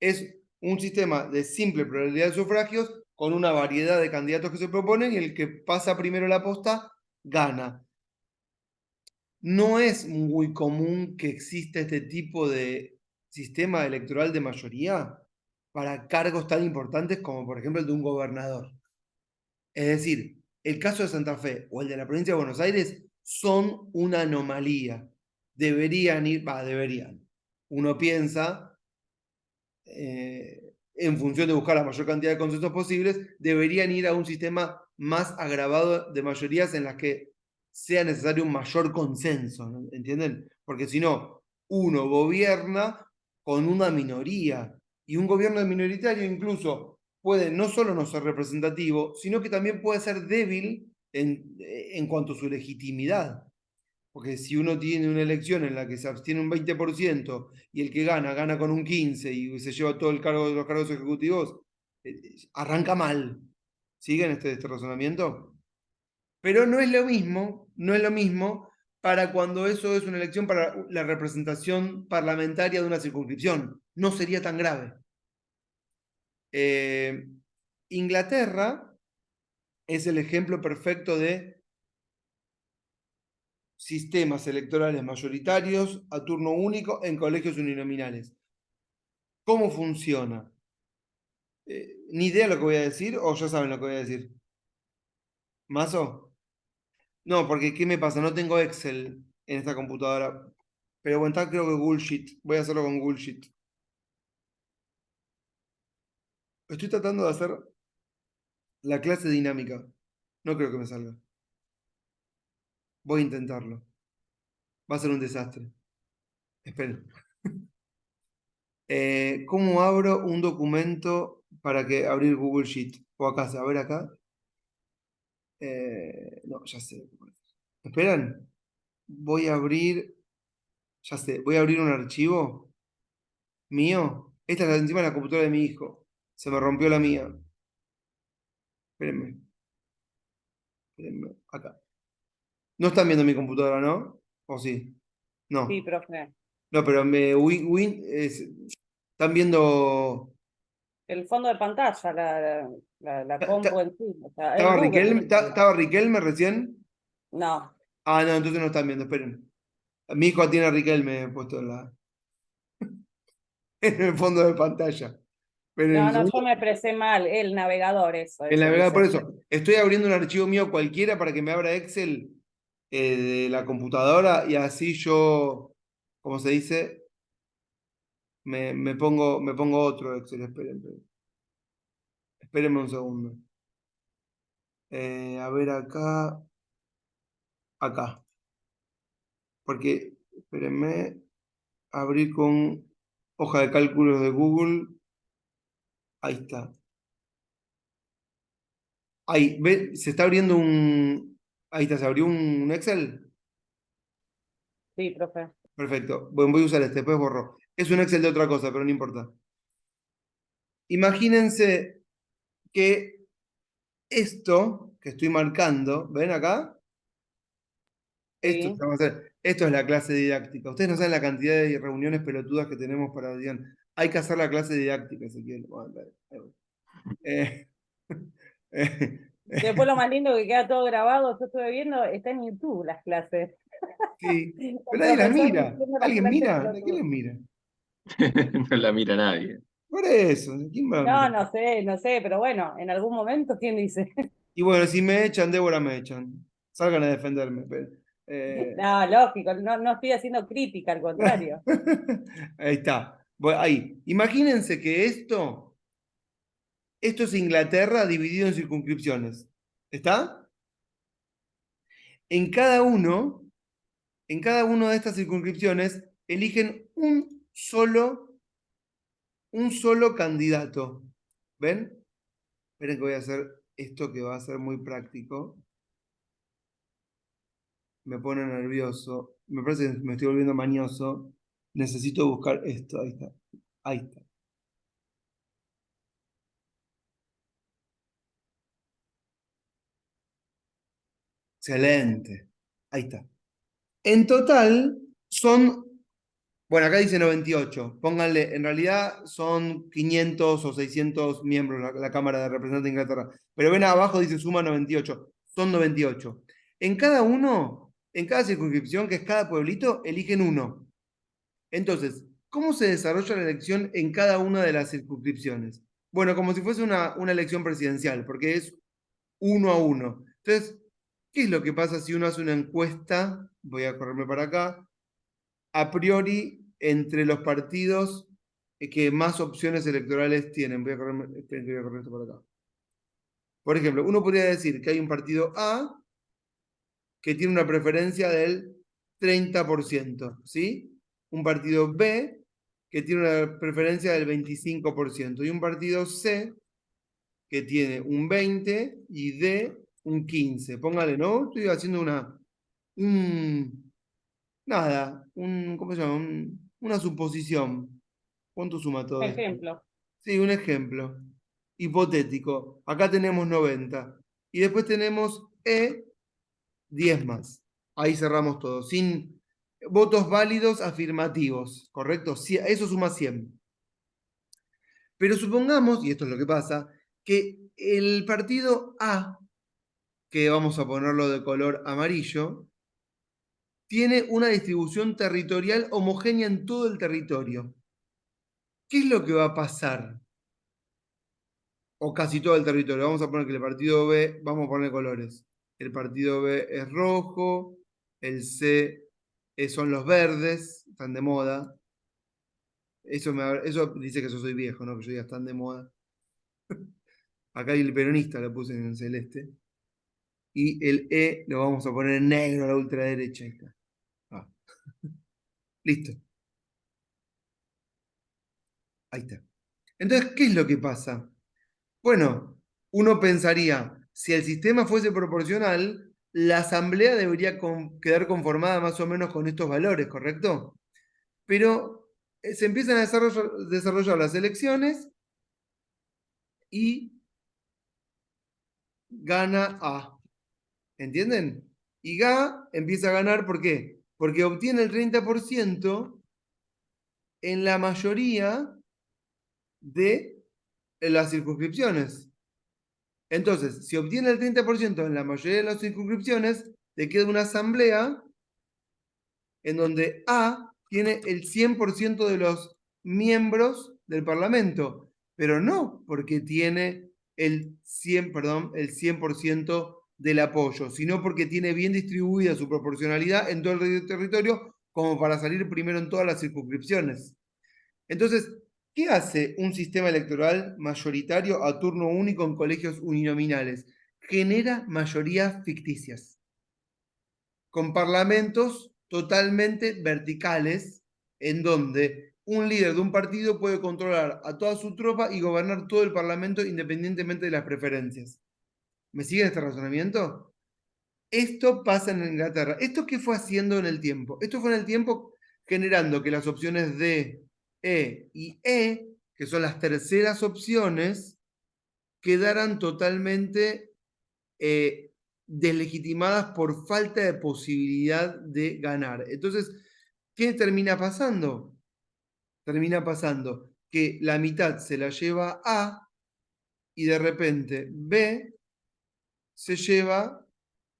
Es un sistema de simple pluralidad de sufragios con una variedad de candidatos que se proponen y el que pasa primero la posta gana. No es muy común que exista este tipo de sistema electoral de mayoría para cargos tan importantes como por ejemplo el de un gobernador. Es decir, el caso de Santa Fe o el de la provincia de Buenos Aires son una anomalía. Deberían. Uno piensa, en función de buscar la mayor cantidad de consensos posibles, deberían ir a un sistema más agravado de mayorías en las que sea necesario un mayor consenso, ¿no? ¿Entienden? Porque si no, uno gobierna con una minoría, y un gobierno minoritario incluso puede no solo no ser representativo, sino que también puede ser débil en cuanto a su legitimidad. Porque si uno tiene una elección en la que se abstiene un 20% y el que gana, gana con un 15% y se lleva todo el cargo de los cargos ejecutivos, arranca mal. ¿Siguen este razonamiento? Pero no es lo mismo, no es lo mismo para cuando eso es una elección para la representación parlamentaria de una circunscripción. No sería tan grave. Inglaterra es el ejemplo perfecto de sistemas electorales mayoritarios a turno único en colegios uninominales. ¿Cómo funciona? ¿Ni idea lo que voy a decir o ya saben lo que voy a decir? ¿Mazo? No, porque ¿qué me pasa? No tengo Excel en esta computadora. Pero bueno, está creo que Google Sheet. Voy a hacerlo con Google Sheet. Estoy tratando de hacer la clase dinámica. No creo que me salga. Voy a intentarlo. Va a ser un desastre. Esperen. ¿Cómo abro un documento para que abrir Google Sheet? O acá, a ver acá. No, ya sé. ¿Esperan? Voy a abrir, ya sé, voy a abrir un archivo mío. Esta es encima de la computadora de mi hijo. Se me rompió la mía. Espérenme. Espérenme. Acá. No están viendo mi computadora, ¿no? ¿O sí? No. Sí, profe. No, pero están viendo. El fondo de pantalla, la compu en sí. O sea, el ¿Estaba Google. Riquelme, estaba Riquelme recién? No, Ah, no, entonces no están viendo, esperen. Mi hijo tiene a Riquelme puesto en el fondo de pantalla. Pero en no, el no, yo segundo, me expresé mal. El navegador, eso en la verdad, por dice. eso, estoy abriendo un archivo mío cualquiera para que me abra Excel de la computadora y así yo, como se dice, me pongo otro Excel. Espérenme un segundo. A ver acá. Porque, espérenme, abrir con hoja de cálculos de Google. Ahí está. Ahí, ¿ve? Se está abriendo un. Ahí está, se abrió un Excel. Sí, profe. Perfecto. Bueno, voy a usar este, después borro. Es un Excel de otra cosa, pero no importa. Imagínense que esto que estoy marcando, ¿ven acá? Esto Sí. se llama Esto es la clase didáctica. Ustedes no saben la cantidad de reuniones pelotudas que tenemos para digan, hay que hacer la clase didáctica, Ezequiel. Bueno, ahí voy. Eh, Después lo más lindo que queda todo grabado, yo estuve viendo, está en YouTube las clases. sí, El pero nadie las profesor mira. diciendo las ¿Alguien clases mira? ¿Quién pelotudas. las mira? No la mira nadie. Por eso, ¿quién va a No, mirar? no sé, pero bueno, en algún momento, ¿quién dice? Y bueno, si me echan, Débora me echan. Salgan a defenderme. Pero, eh, No, lógico, no estoy haciendo crítica, al contrario. ahí está. Ahí. Imagínense que esto es Inglaterra dividido en circunscripciones. ¿Está? En cada uno, en cada una de estas circunscripciones eligen un solo candidato. ¿Ven? Esperen que voy a hacer esto que va a ser muy práctico. Me pone nervioso. Me parece que me estoy volviendo mañoso. Necesito buscar esto. Ahí está. Ahí está. Excelente. Ahí está. En total son, bueno, acá dice 98. Pónganle, en realidad son 500 o 600 miembros la Cámara de Representantes de Inglaterra. Pero ven abajo dice suma 98. Son 98. En cada uno, en cada circunscripción, que es cada pueblito, eligen uno. Entonces, ¿cómo se desarrolla la elección en cada una de las circunscripciones? Bueno, como si fuese una elección presidencial, porque es uno a uno. Entonces, ¿qué es lo que pasa si uno hace una encuesta? Voy a correrme para acá. A priori, entre los partidos que más opciones electorales tienen. Esperen que voy a correr esto por acá. Por ejemplo, uno podría decir que hay un partido A que tiene una preferencia del 30%, ¿sí? Un partido B que tiene una preferencia del 25%, y un partido C que tiene un 20% y D un 15%. Póngale, ¿no? Estoy haciendo ¿cómo se llama? Una suposición. ¿Cuánto suma todo esto? Ejemplo. Sí, un ejemplo hipotético. Acá tenemos 90. Y después tenemos E, 10 más. Ahí cerramos todo. Sin votos válidos afirmativos, ¿correcto? Eso suma 100. Pero supongamos, y esto es lo que pasa, que el partido A, que vamos a ponerlo de color amarillo, tiene una distribución territorial homogénea en todo el territorio. ¿Qué es lo que va a pasar? O casi todo el territorio. Vamos a poner que el partido B, vamos a poner colores. El partido B es rojo, el C son los verdes, están de moda. Eso dice que yo soy viejo, ¿no? Que yo diga están de moda. Acá el peronista lo puse en celeste. Y el E lo vamos a poner en negro a la ultraderecha. Ahí está. Ah. Listo. Ahí está. Entonces, ¿qué es lo que pasa? Bueno, uno pensaría, si el sistema fuese proporcional, la asamblea debería quedar conformada más o menos con estos valores, ¿correcto? Pero se empiezan a desarrollar las elecciones y gana A. ¿Entienden? Y GA empieza a ganar, ¿por qué? Porque obtiene el 30% en la mayoría de las circunscripciones. Entonces, si obtiene el 30% en la mayoría de las circunscripciones, te queda una asamblea en donde A tiene el 100% de los miembros del Parlamento, pero no porque tiene el 100% del apoyo, sino porque tiene bien distribuida su proporcionalidad en todo el territorio como para salir primero en todas las circunscripciones. Entonces, ¿qué hace un sistema electoral mayoritario a turno único en colegios uninominales? Genera mayorías ficticias, con parlamentos totalmente verticales, en donde un líder de un partido puede controlar a toda su tropa y gobernar todo el parlamento independientemente de las preferencias. ¿Me sigue este razonamiento? Esto pasa en Inglaterra. ¿Esto qué fue haciendo en el tiempo? Esto fue en el tiempo generando que las opciones D, E y E, que son las terceras opciones, quedaran totalmente deslegitimadas por falta de posibilidad de ganar. Entonces, ¿qué termina pasando? Termina pasando que la mitad se la lleva A y de repente B se lleva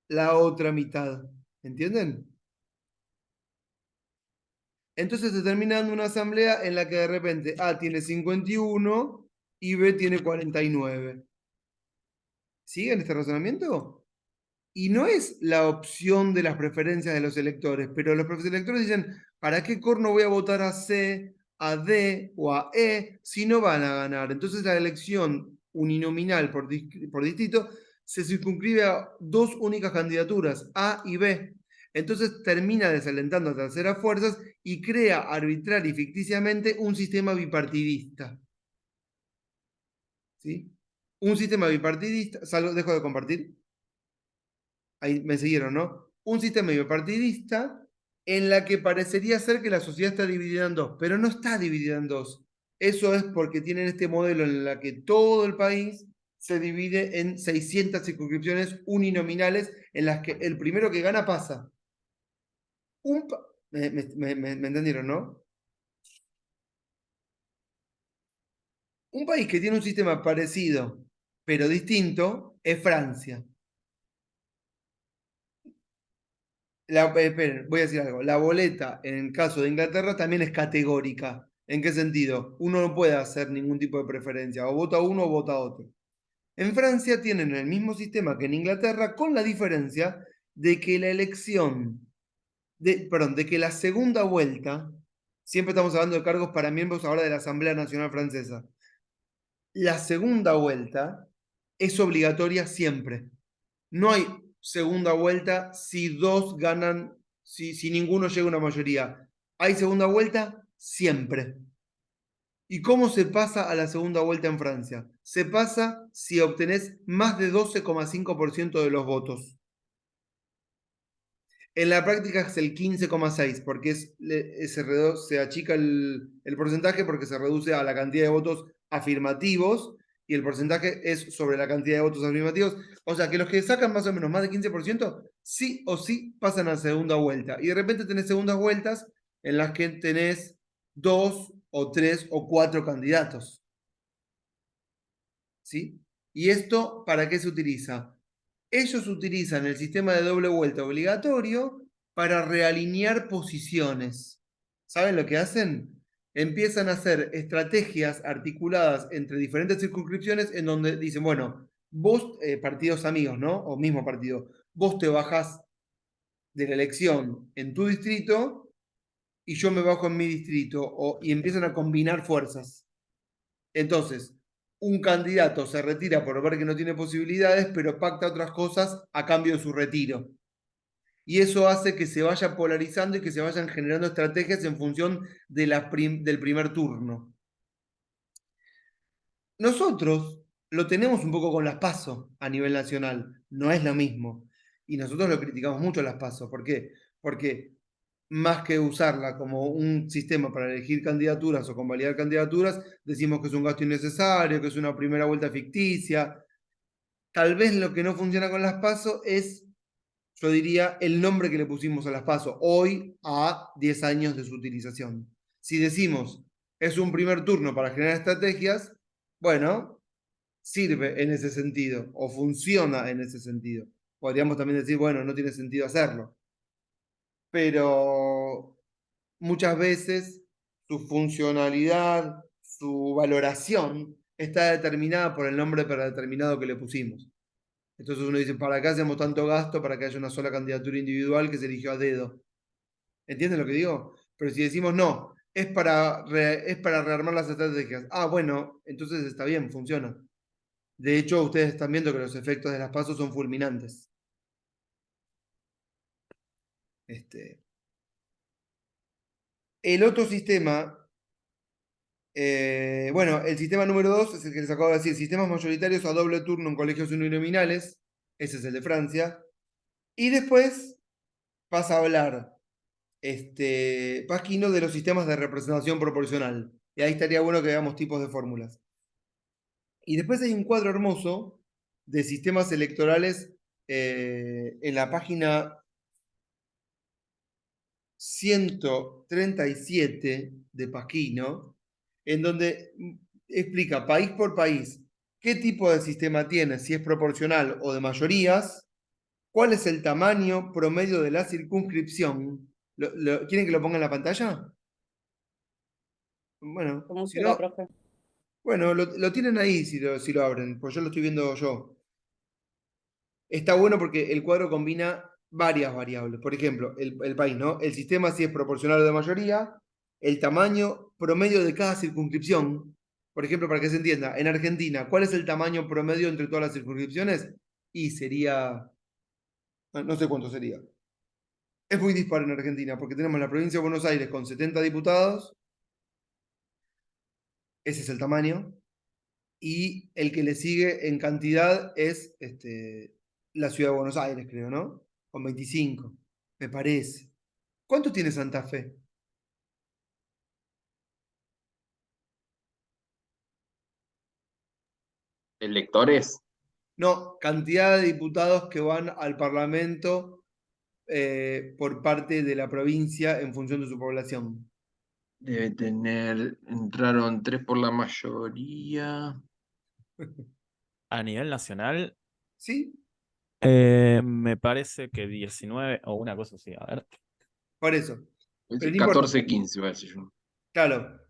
la otra mitad. ¿Entienden? Entonces se termina dando una asamblea en la que de repente A tiene 51 y B tiene 49. ¿Siguen este razonamiento? Y no es la opción de las preferencias de los electores, pero los electores dicen, ¿para qué corno voy a votar a C, a D o a E si no van a ganar? Entonces la elección uninominal por distrito se circunscribe a dos únicas candidaturas, A y B. Entonces termina desalentando a terceras fuerzas y crea arbitraria y ficticiamente un sistema bipartidista. ¿Sí? Un sistema bipartidista, dejo de compartir. Ahí me siguieron, ¿no? Un sistema bipartidista en la que parecería ser que la sociedad está dividida en dos, pero no está dividida en dos. Eso es porque tienen este modelo en la que todo el país se divide en 600 circunscripciones uninominales en las que el primero que gana pasa. ¿Me entendieron, no? Un país que tiene un sistema parecido, pero distinto, es Francia. Esperen, voy a decir algo. La boleta, en el caso de Inglaterra, también es categórica. ¿En qué sentido? Uno no puede hacer ningún tipo de preferencia. O vota uno o vota otro. En Francia tienen el mismo sistema que en Inglaterra, con la diferencia de que la elección, de que la segunda vuelta, siempre estamos hablando de cargos para miembros ahora de la Asamblea Nacional Francesa, la segunda vuelta es obligatoria siempre. No hay segunda vuelta si dos ganan, si ninguno llega a una mayoría. ¿Hay segunda vuelta? Siempre. ¿Y cómo se pasa a la segunda vuelta en Francia? Se pasa si obtenés más de 12,5% de los votos. En la práctica es el 15,6%, porque se achica el porcentaje porque se reduce a la cantidad de votos afirmativos y el porcentaje es sobre la cantidad de votos afirmativos. O sea que los que sacan más o menos más de 15%, sí o sí pasan a segunda vuelta. Y de repente tenés segundas vueltas en las que tenés 2 o 3 o 4 candidatos. ¿Sí? ¿Y esto para qué se utiliza? Ellos utilizan el sistema de doble vuelta obligatorio para realinear posiciones. ¿Saben lo que hacen? Empiezan a hacer estrategias articuladas entre diferentes circunscripciones en donde dicen, bueno, vos, partidos amigos, ¿no? O mismo partido, vos te bajás de la elección en tu distrito y yo me bajo en mi distrito, y empiezan a combinar fuerzas. Entonces, un candidato se retira por ver que no tiene posibilidades, pero pacta otras cosas a cambio de su retiro. Y eso hace que se vaya polarizando y que se vayan generando estrategias en función de del primer turno. Nosotros lo tenemos un poco con las PASO a nivel nacional, no es lo mismo. Y nosotros lo criticamos mucho las PASO. ¿Por qué? Porque más que usarla como un sistema para elegir candidaturas o convalidar candidaturas, decimos que es un gasto innecesario, que es una primera vuelta ficticia. Tal vez lo que no funciona con las PASO es, yo diría, el nombre que le pusimos a las PASO hoy a 10 años de su utilización. Si decimos, es un primer turno para generar estrategias, bueno, sirve en ese sentido o funciona en ese sentido. Podríamos también decir, bueno, no tiene sentido hacerlo. Pero muchas veces su funcionalidad, su valoración está determinada por el nombre predeterminado que le pusimos. Entonces uno dice, ¿para qué hacemos tanto gasto para que haya una sola candidatura individual que se eligió a dedo? ¿Entienden lo que digo? Pero si decimos no, es para rearmar las estrategias. Ah, bueno, entonces está bien, funciona. De hecho, ustedes están viendo que los efectos de las PASO son fulminantes. El otro sistema, bueno, el sistema número 2 es el que les acabo de decir, sistemas mayoritarios a doble turno en colegios uninominales, ese es el de Francia, y después pasa a hablar Pasquino de los sistemas de representación proporcional, y ahí estaría bueno que veamos tipos de fórmulas. Y después hay un cuadro hermoso de sistemas electorales en la página 137 de Pasquino, en donde explica país por país qué tipo de sistema tiene, si es proporcional o de mayorías, cuál es el tamaño promedio de la circunscripción. ¿Quieren que lo ponga en la pantalla? Bueno, Con si música, no, profe. bueno, lo tienen ahí si lo abren, pues yo lo estoy viendo yo. Está bueno porque el cuadro combina varias variables. Por ejemplo, el país, ¿no? El sistema si es proporcional o de mayoría, el tamaño promedio de cada circunscripción. Por ejemplo, para que se entienda, en Argentina, ¿cuál es el tamaño promedio entre todas las circunscripciones? Y sería, no sé cuánto sería. Es muy dispar en Argentina porque tenemos la provincia de Buenos Aires con 70 diputados, ese es el tamaño, y el que le sigue en cantidad es la ciudad de Buenos Aires, creo, ¿no? Con 25, me parece. ¿Cuánto tiene Santa Fe? ¿Electores? No, cantidad de diputados que van al Parlamento por parte de la provincia en función de su población. Debe tener, entraron 3 por la mayoría. A nivel nacional, ¿Sí? me parece que 19 o una cosa así. A ver. Por eso. Pero no importa. 14, 15, voy a decir yo. Claro,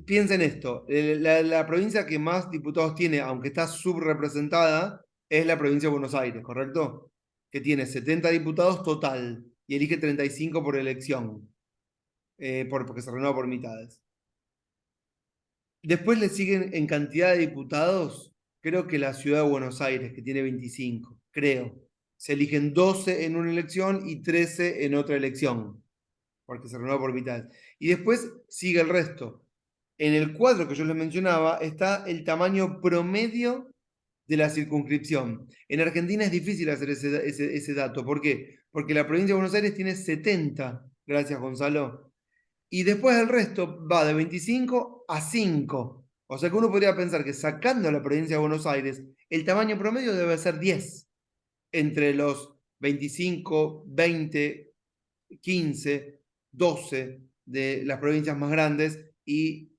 piensen esto, la provincia que más diputados tiene, aunque está subrepresentada, es la provincia de Buenos Aires, ¿correcto? Que tiene 70 diputados total y elige 35 por elección, porque se renueva por mitades. Después le siguen en cantidad de diputados, creo que la ciudad de Buenos Aires, que tiene 25, creo. Se eligen 12 en una elección y 13 en otra elección, porque se renueva por mitad. Y después sigue el resto. En el cuadro que yo les mencionaba está el tamaño promedio de la circunscripción. En Argentina es difícil hacer ese dato. ¿Por qué? Porque la provincia de Buenos Aires tiene 70, gracias Gonzalo. Y después el resto va de 25 a 5. O sea que uno podría pensar que sacando la provincia de Buenos Aires, el tamaño promedio debe ser 10. Entre los 25, 20, 15, 12 de las provincias más grandes y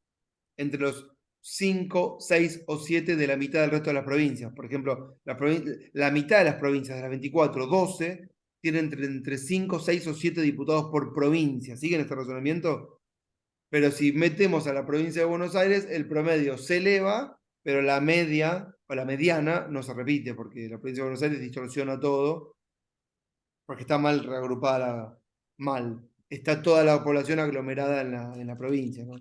entre los 5, 6 o 7 de la mitad del resto de las provincias. Por ejemplo, la mitad de las provincias, de las 24, 12, tienen entre 5, 6 o 7 diputados por provincia. ¿Siguen este razonamiento? Pero si metemos a la provincia de Buenos Aires, el promedio se eleva, pero la media o la mediana no se repite, porque la provincia de Buenos Aires distorsiona todo, porque está mal reagrupada, mal. Está toda la población aglomerada en la provincia, ¿no?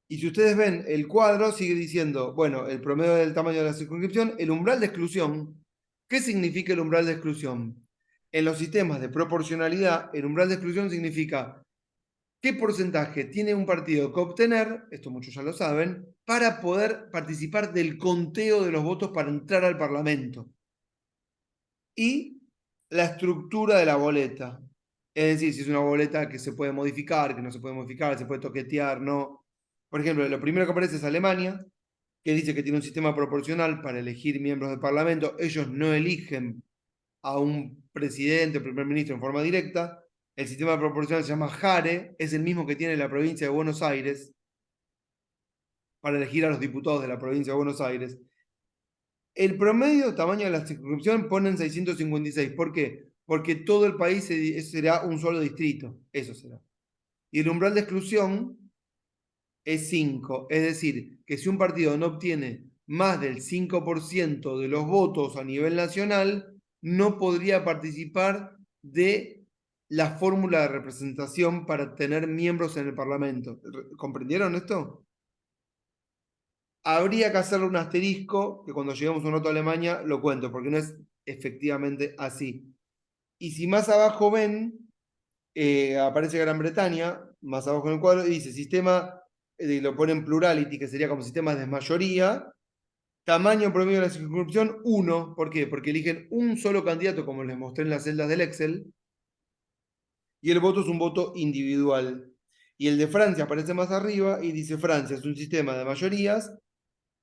Y si ustedes ven el cuadro, sigue diciendo, bueno, el promedio del tamaño de la circunscripción, el umbral de exclusión. ¿Qué significa el umbral de exclusión? En los sistemas de proporcionalidad, el umbral de exclusión significa qué porcentaje tiene un partido que obtener, esto muchos ya lo saben, para poder participar del conteo de los votos para entrar al Parlamento. Y la estructura de la boleta. Es decir, si es una boleta que se puede modificar, que no se puede modificar, se puede toquetear, no. Por ejemplo, lo primero que aparece es Alemania, que dice que tiene un sistema proporcional para elegir miembros del Parlamento. Ellos no eligen a un presidente o primer ministro en forma directa. El sistema proporcional se llama Jare, es el mismo que tiene la provincia de Buenos Aires para elegir a los diputados de la provincia de Buenos Aires. El promedio tamaño de la circunscripción ponen 656. ¿Por qué? Porque todo el país será un solo distrito. Eso será. Y el umbral de exclusión es 5. Es decir, que si un partido no obtiene más del 5% de los votos a nivel nacional, no podría participar de la fórmula de representación para tener miembros en el Parlamento. ¿Comprendieron esto? Habría que hacerle un asterisco, que cuando lleguemos a un otro a Alemania lo cuento, porque no es efectivamente así. Y si más abajo ven, aparece Gran Bretaña, más abajo en el cuadro, y dice sistema, lo pone en plurality, que sería como sistema de mayoría, tamaño promedio de la circunscripción 1. ¿Por qué? Porque eligen un solo candidato, como les mostré en las celdas del Excel, y el voto es un voto individual. Y el de Francia aparece más arriba y dice Francia es un sistema de mayorías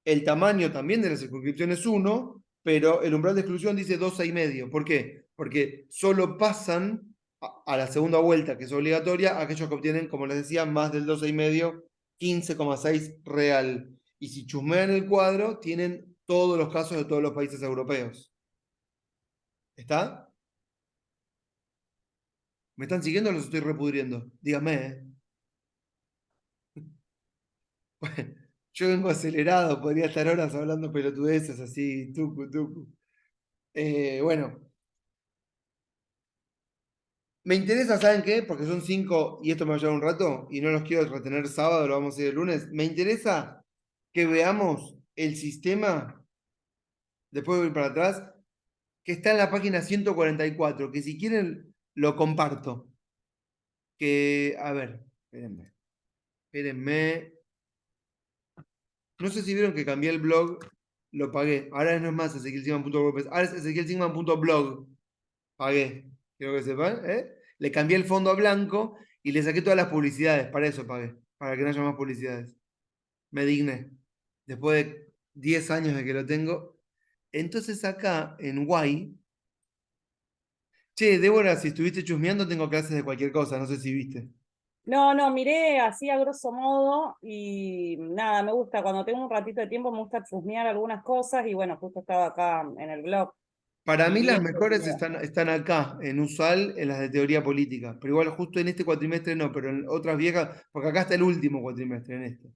El tamaño también de la circunscripción es 1, pero el umbral de exclusión dice 12,5. ¿Por qué? Porque solo pasan a la segunda vuelta, que es obligatoria, aquellos que obtienen, como les decía, más del 12,5, 15,6 real. Y si chusmean el cuadro, tienen todos los casos de todos los países europeos. ¿Está? ¿Me están siguiendo o los estoy repudriendo? Dígame, ¿eh? Bueno, yo vengo acelerado, podría estar horas hablando pelotudeces así, tucu, tucu. Bueno, me interesa, ¿saben qué? Porque son 5 y esto me va a llevar un rato y no los quiero retener sábado, lo vamos a hacer el lunes. Me interesa que veamos el sistema, después voy para atrás, que está en la página 144, que si quieren lo comparto. Que, a ver, espérenme. No sé si vieron que cambié el blog, lo pagué. Ahora no es más ezequielsigman.wordpress, ahora es ezequielsigman.blog. Pagué, quiero que sepan, ¿eh? Le cambié el fondo a blanco y le saqué todas las publicidades, para eso pagué, para que no haya más publicidades. Me digné. Después de 10 años de que lo tengo. Entonces acá, en Y, che, Débora, si estuviste chusmeando, tengo clases de cualquier cosa, no sé si viste. No, miré así a grosso modo y nada, me gusta, cuando tengo un ratito de tiempo me gusta chusmear algunas cosas y bueno, justo estaba acá en el blog. Para Y mí vi las este mejores video. están acá, en Usal, en las de teoría política. Pero igual justo en este cuatrimestre no, pero en otras viejas, porque acá está el último cuatrimestre en este.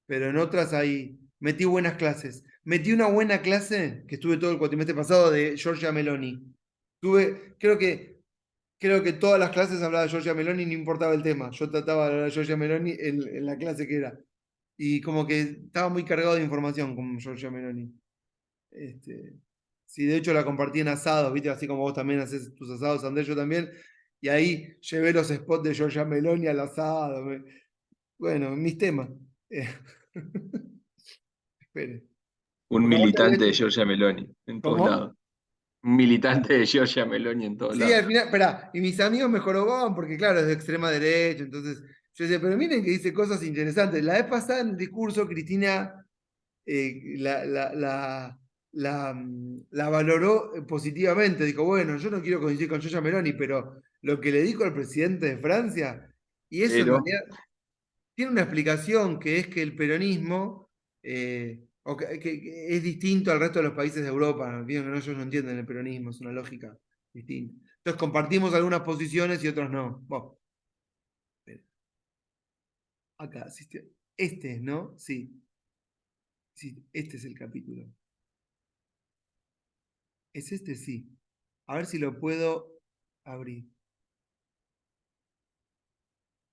Pero en otras hay, metí buenas clases. Metí una buena clase, que estuve todo el cuatrimestre pasado, de Giorgia Meloni. Creo que todas las clases hablaba de Giorgia Meloni, no importaba el tema. Yo trataba de hablar de Giorgia Meloni en la clase que era. Y como que estaba muy cargado de información con Giorgia Meloni. Sí, de hecho la compartí en asados, ¿viste? Así como vos también haces tus asados, Andrés, yo también. Y ahí llevé los spots de Giorgia Meloni al asado. Bueno, mis temas. Espere. Un Porque aparte militante de Giorgia Meloni en todos ¿Cómo? lados. Un militante de Giorgia Meloni en todos Sí, al lados. final, espera, y mis amigos me jorobaban porque, claro, es de extrema derecha, entonces yo decía, pero miren que dice cosas interesantes. La vez pasada en el discurso, Cristina la valoró positivamente. Dijo, bueno, yo no quiero coincidir con Giorgia Meloni, pero lo que le dijo al presidente de Francia, y eso en Pero, realidad tiene una explicación, que es que el peronismo que es distinto al resto de los países de Europa. Vieron que ellos no entienden el peronismo, es una lógica distinta. Entonces compartimos algunas posiciones y otras no. Bueno, acá, este, ¿no? Sí, sí, este es el capítulo. ¿Es este? Sí. A ver si lo puedo abrir.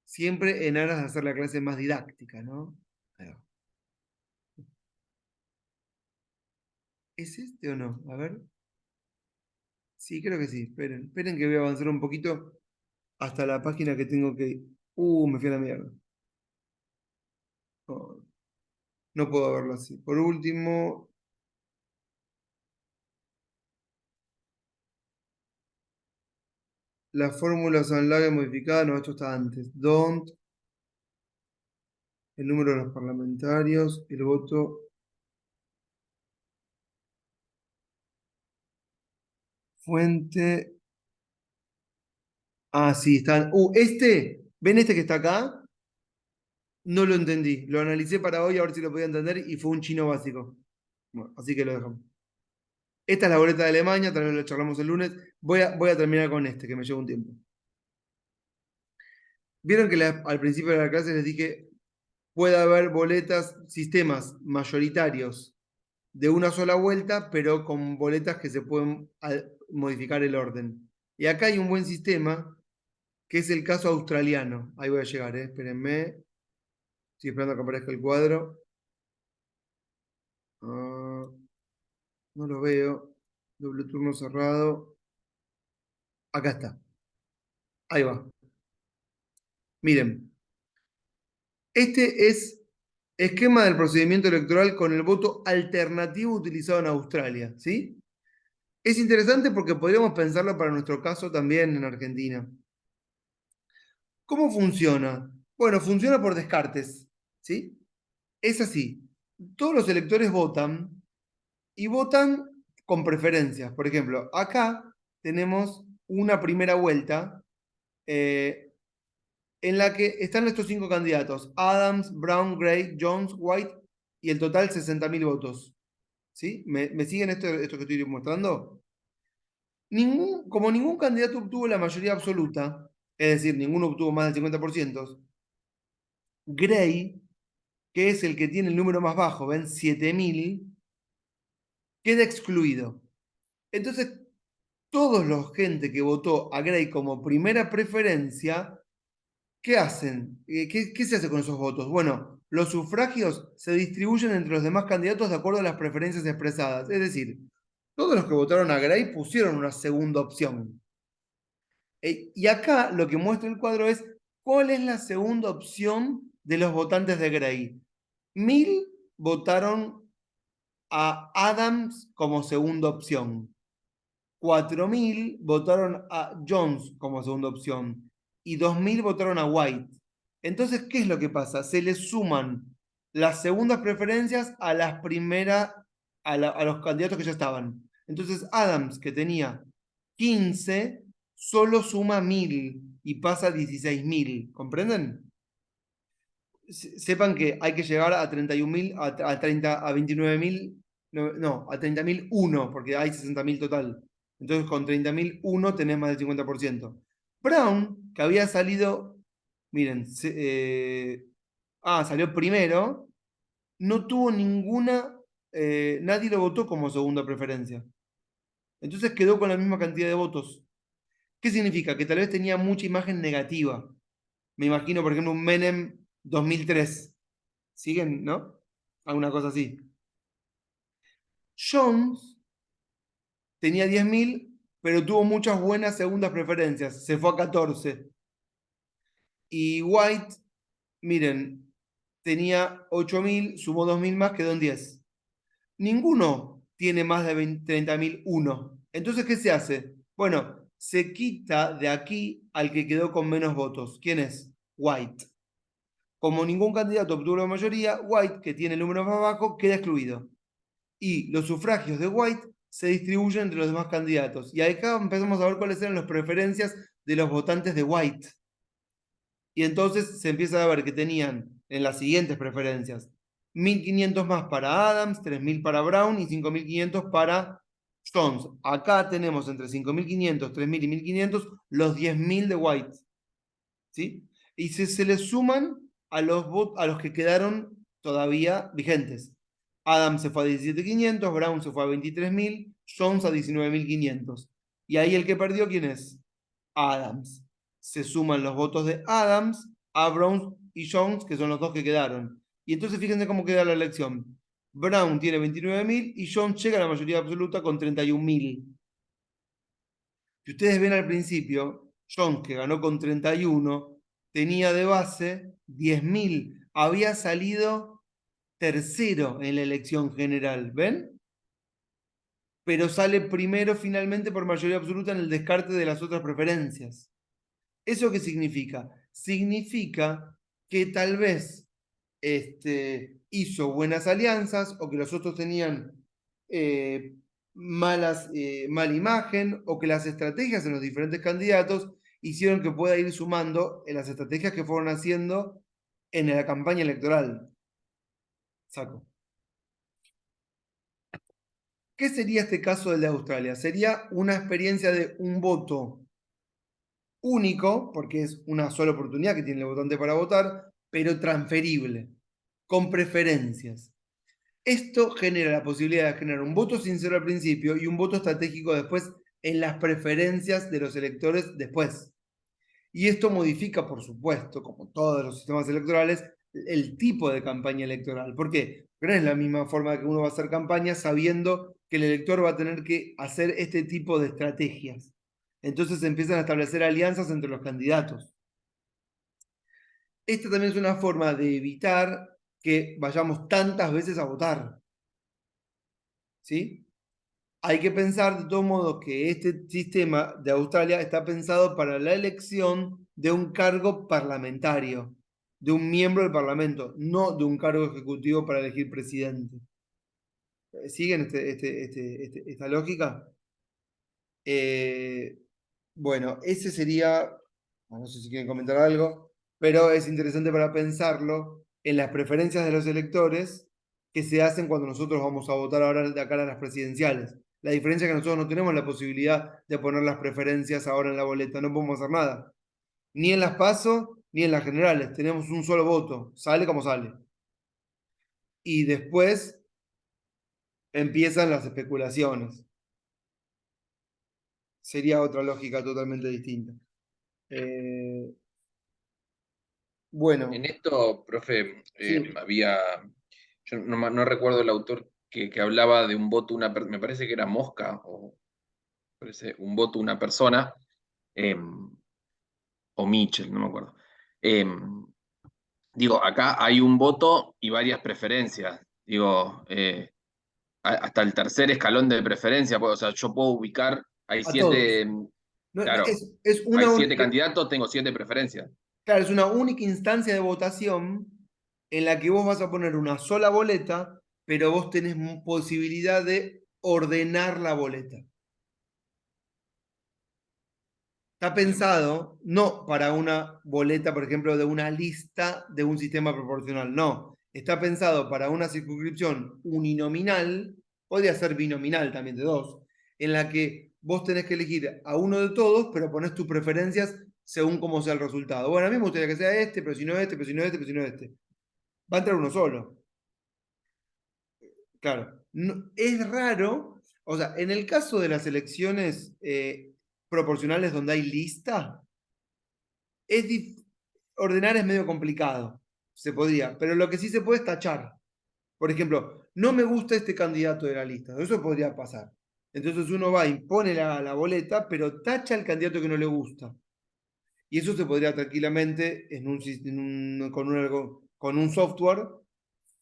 Siempre en aras de hacer la clase más didáctica, ¿no? Ahí va. ¿Es este o no? A ver. Sí, creo que sí. Esperen que voy a avanzar un poquito hasta la página que tengo que... me fui a la mierda. No, no puedo verlo así. Por último, las fórmulas Sanlage modificadas. No, esto está antes. Don't, el número de los parlamentarios, el voto, fuente. Ah, sí, están. ¿Ven este que está acá? No lo entendí. Lo analicé para hoy a ver si lo podía entender y fue un chino básico. Bueno, así que lo dejamos. Esta es la boleta de Alemania, tal vez lo charlamos el lunes. Voy a terminar con este, que me lleva un tiempo. Vieron que al principio de la clase les dije, puede haber boletas, sistemas mayoritarios de una sola vuelta, pero con boletas que se pueden modificar el orden. Y acá hay un buen sistema, que es el caso australiano. Ahí voy a llegar, espérenme. Estoy esperando que aparezca el cuadro. Ah, no lo veo. Doble turno cerrado. Acá está. Ahí va. Miren. Este es esquema del procedimiento electoral con el voto alternativo utilizado en Australia. ¿Sí? Es interesante porque podríamos pensarlo para nuestro caso también en Argentina. ¿Cómo funciona? Bueno, funciona por descartes. ¿Sí? Es así. todos los electores votan y votan con preferencias. Por ejemplo, acá tenemos una primera vuelta en la que están estos 5 candidatos: Adams, Brown, Gray, Jones, White, y el total 60.000 votos. ¿Sí? ¿Me siguen esto que estoy mostrando? Como ningún candidato obtuvo la mayoría absoluta, es decir, ninguno obtuvo más del 50%, Gray, que es el que tiene el número más bajo, ven, 7.000, queda excluido. Entonces, todos los gente que votó a Gray como primera preferencia, ¿qué hacen? ¿Qué se hace con esos votos? Bueno, los sufragios se distribuyen entre los demás candidatos de acuerdo a las preferencias expresadas. Es decir, todos los que votaron a Gray pusieron una segunda opción. Y acá lo que muestra el cuadro es cuál es la segunda opción de los votantes de Gray. 1.000 votaron a Adams como segunda opción. 4.000 votaron a Jones como segunda opción. Y 2.000 votaron a White. Entonces, ¿qué es lo que pasa? Se le suman las segundas preferencias a las primeras, a los candidatos que ya estaban. Entonces, Adams, que tenía 15, solo suma 1.000 y pasa a 16.000. ¿Comprenden? Sepan que hay que llegar a 31.000, a 29.000, no, a 30.001, porque hay 60.000 total. Entonces con 30.001 tenés más del 50%. Brown, que había salido, miren, salió primero, no tuvo ninguna, nadie lo votó como segunda preferencia. Entonces quedó con la misma cantidad de votos. ¿Qué significa? Que tal vez tenía mucha imagen negativa. Me imagino, por ejemplo, un Menem 2003. ¿Siguen, no? Alguna cosa así. Jones tenía 10.000, pero tuvo muchas buenas segundas preferencias. Se fue a 14. Y White, miren, tenía 8.000, sumó 2.000 más, quedó en 10. Ninguno tiene más de 30.001. Entonces, ¿qué se hace? Bueno, se quita de aquí al que quedó con menos votos. ¿Quién es? White. Como ningún candidato obtuvo la mayoría, White, que tiene el número más bajo, queda excluido. Y los sufragios de White se distribuyen entre los demás candidatos. Y acá empezamos a ver cuáles eran las preferencias de los votantes de White. Y entonces se empieza a ver que tenían en las siguientes preferencias 1.500 más para Adams, 3.000 para Brown y 5.500 para Jones. Acá tenemos entre 5.500, 3.000 y 1.500 los 10.000 de White. ¿Sí? Y se les suman a los que quedaron todavía vigentes. Adams se fue a 17.500, Brown se fue a 23.000, Jones a 19.500. Y ahí el que perdió, ¿quién es? Adams. Se suman los votos de Adams a Brown y Jones, que son los dos que quedaron. Y entonces fíjense cómo queda la elección. Brown tiene 29.000 y Jones llega a la mayoría absoluta con 31.000. Si ustedes ven al principio, Jones, que ganó con 31, tenía de base 10.000. Había salido tercero en la elección general, ¿ven? Pero sale primero finalmente por mayoría absoluta en el descarte de las otras preferencias. ¿Eso qué significa? Significa que tal vez hizo buenas alianzas o que los otros tenían mala imagen o que las estrategias en los diferentes candidatos hicieron que pueda ir sumando en las estrategias que fueron haciendo en la campaña electoral. Saco. ¿Qué sería este caso del de Australia? Sería una experiencia de un voto único, porque es una sola oportunidad que tiene el votante para votar, pero transferible, con preferencias. Esto genera la posibilidad de generar un voto sincero al principio y un voto estratégico después en las preferencias de los electores después. Y esto modifica, por supuesto, como todos los sistemas electorales, el tipo de campaña electoral. ¿Por qué? Porque no es la misma forma que uno va a hacer campaña sabiendo que el elector va a tener que hacer este tipo de estrategias. Entonces se empiezan a establecer alianzas entre los candidatos. Esta también es una forma de evitar que vayamos tantas veces a votar. ¿Sí? Hay que pensar de todo modo que este sistema de Australia está pensado para la elección de un cargo parlamentario, de un miembro del Parlamento, no de un cargo ejecutivo para elegir presidente. ¿Siguen esta lógica? Bueno, ese sería, no sé si quieren comentar algo, pero es interesante para pensarlo en las preferencias de los electores que se hacen cuando nosotros vamos a votar ahora de acá a las presidenciales. La diferencia es que nosotros no tenemos la posibilidad de poner las preferencias ahora en la boleta, no podemos hacer nada. Ni en las PASO, ni en las generales. Tenemos un solo voto, sale como sale. Y después empiezan las especulaciones. Sería otra lógica totalmente distinta. Bueno, En esto, profe, sí. yo no recuerdo el autor que hablaba de un voto, me parece que era Mosca, o parece un voto, una persona, o Mitchell, no me acuerdo. Digo, acá hay un voto y varias preferencias. Digo, hasta el tercer escalón de preferencia, o sea, yo puedo ubicar, hay A todos. 7, claro, Es hay una, 7 candidatos, tengo 7 preferencias. claro, es una única instancia de votación en la que vos vas a poner una sola boleta, pero vos tenés posibilidad de ordenar la boleta. Está pensado no para una boleta, por ejemplo, de una lista de un sistema proporcional, no. Está pensado para una circunscripción uninominal, podría ser binominal también de dos, en la que vos tenés que elegir a uno de todos, pero ponés tus preferencias según cómo sea el resultado. Bueno, a mí me gustaría que sea este, pero si no este, pero si no este, pero si no este. Va a entrar uno solo. Claro. Es raro, o sea, en el caso de las elecciones proporcionales donde hay lista, es ordenar es medio complicado, se podría, pero lo que sí se puede es tachar. Por ejemplo, no me gusta este candidato de la lista, eso podría pasar. Entonces uno va, impone la boleta, pero tacha al candidato que no le gusta. Y eso se podría tranquilamente con un software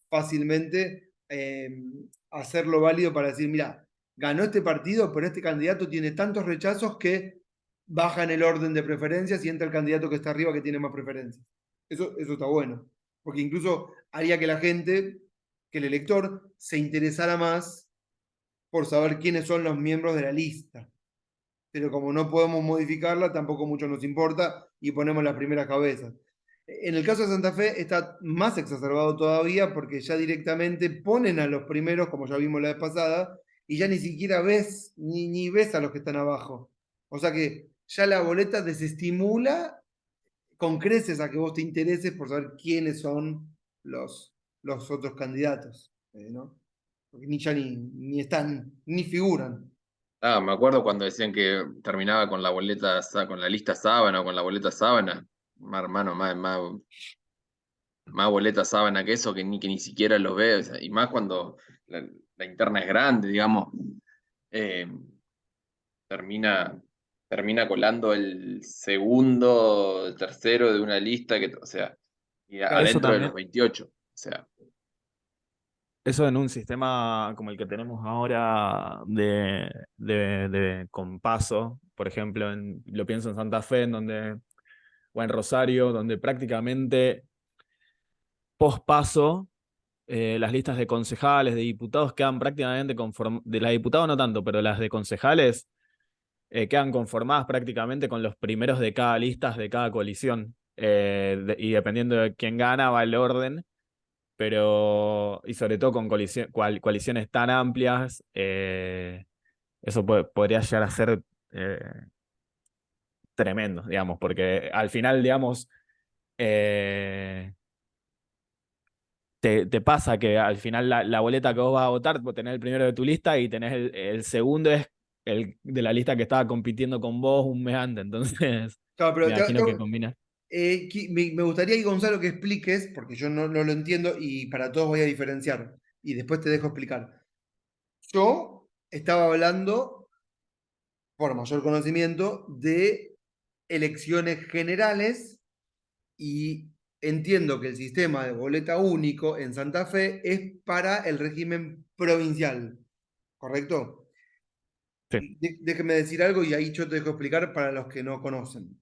fácilmente hacerlo válido para decir, mira, ganó este partido, pero este candidato tiene tantos rechazos que baja en el orden de preferencias y entra el candidato que está arriba que tiene más preferencias. Eso está bueno, porque incluso haría que la gente, que el elector, se interesara más por saber quiénes son los miembros de la lista. Pero como no podemos modificarla, tampoco mucho nos importa y ponemos las primeras cabezas. En el caso de Santa Fe está más exacerbado todavía porque ya directamente ponen a los primeros, como ya vimos la vez pasada, y ya ni siquiera ves, ni ves a los que están abajo. O sea que ya la boleta desestimula con creces a que vos te intereses por saber quiénes son los otros candidatos, ¿no? Porque ni están, ni figuran. Ah, me acuerdo cuando decían que terminaba con la boleta, con la lista sábana o con la boleta sábana. Hermano, más boleta sábana que eso, que ni siquiera lo ve, o sea, y más cuando la interna es grande, digamos, eh, termina, termina colando el segundo, el tercero de una lista, o sea, y Eso adentro de los también. 28, o sea. Eso en un sistema como el que tenemos ahora con paso, por ejemplo, lo pienso en Santa Fe, o en Rosario, donde prácticamente post paso las listas de concejales, de diputados quedan prácticamente conformadas, de la de diputados no tanto, pero las de concejales quedan conformadas prácticamente con los primeros de cada lista de cada coalición. Y dependiendo de quién gana, va el orden, pero, y sobre todo con coaliciones tan amplias, eso podría llegar a ser eh, tremendo, digamos, porque al final, digamos, eh, te pasa que al final la boleta que vos vas a votar, vos tenés el primero de tu lista y tenés el segundo es el de la lista que estaba compitiendo con vos un mes antes, entonces Claro, pero me imagino que combina. me gustaría que Gonzalo que expliques, porque yo no lo entiendo y para todos voy a diferenciar y después te dejo explicar. Yo estaba hablando, por mayor conocimiento, de elecciones generales y entiendo que el sistema de boleta único en Santa Fe es para el régimen provincial, ¿correcto? Sí. Déjeme decir algo y ahí yo te dejo explicar para los que no conocen.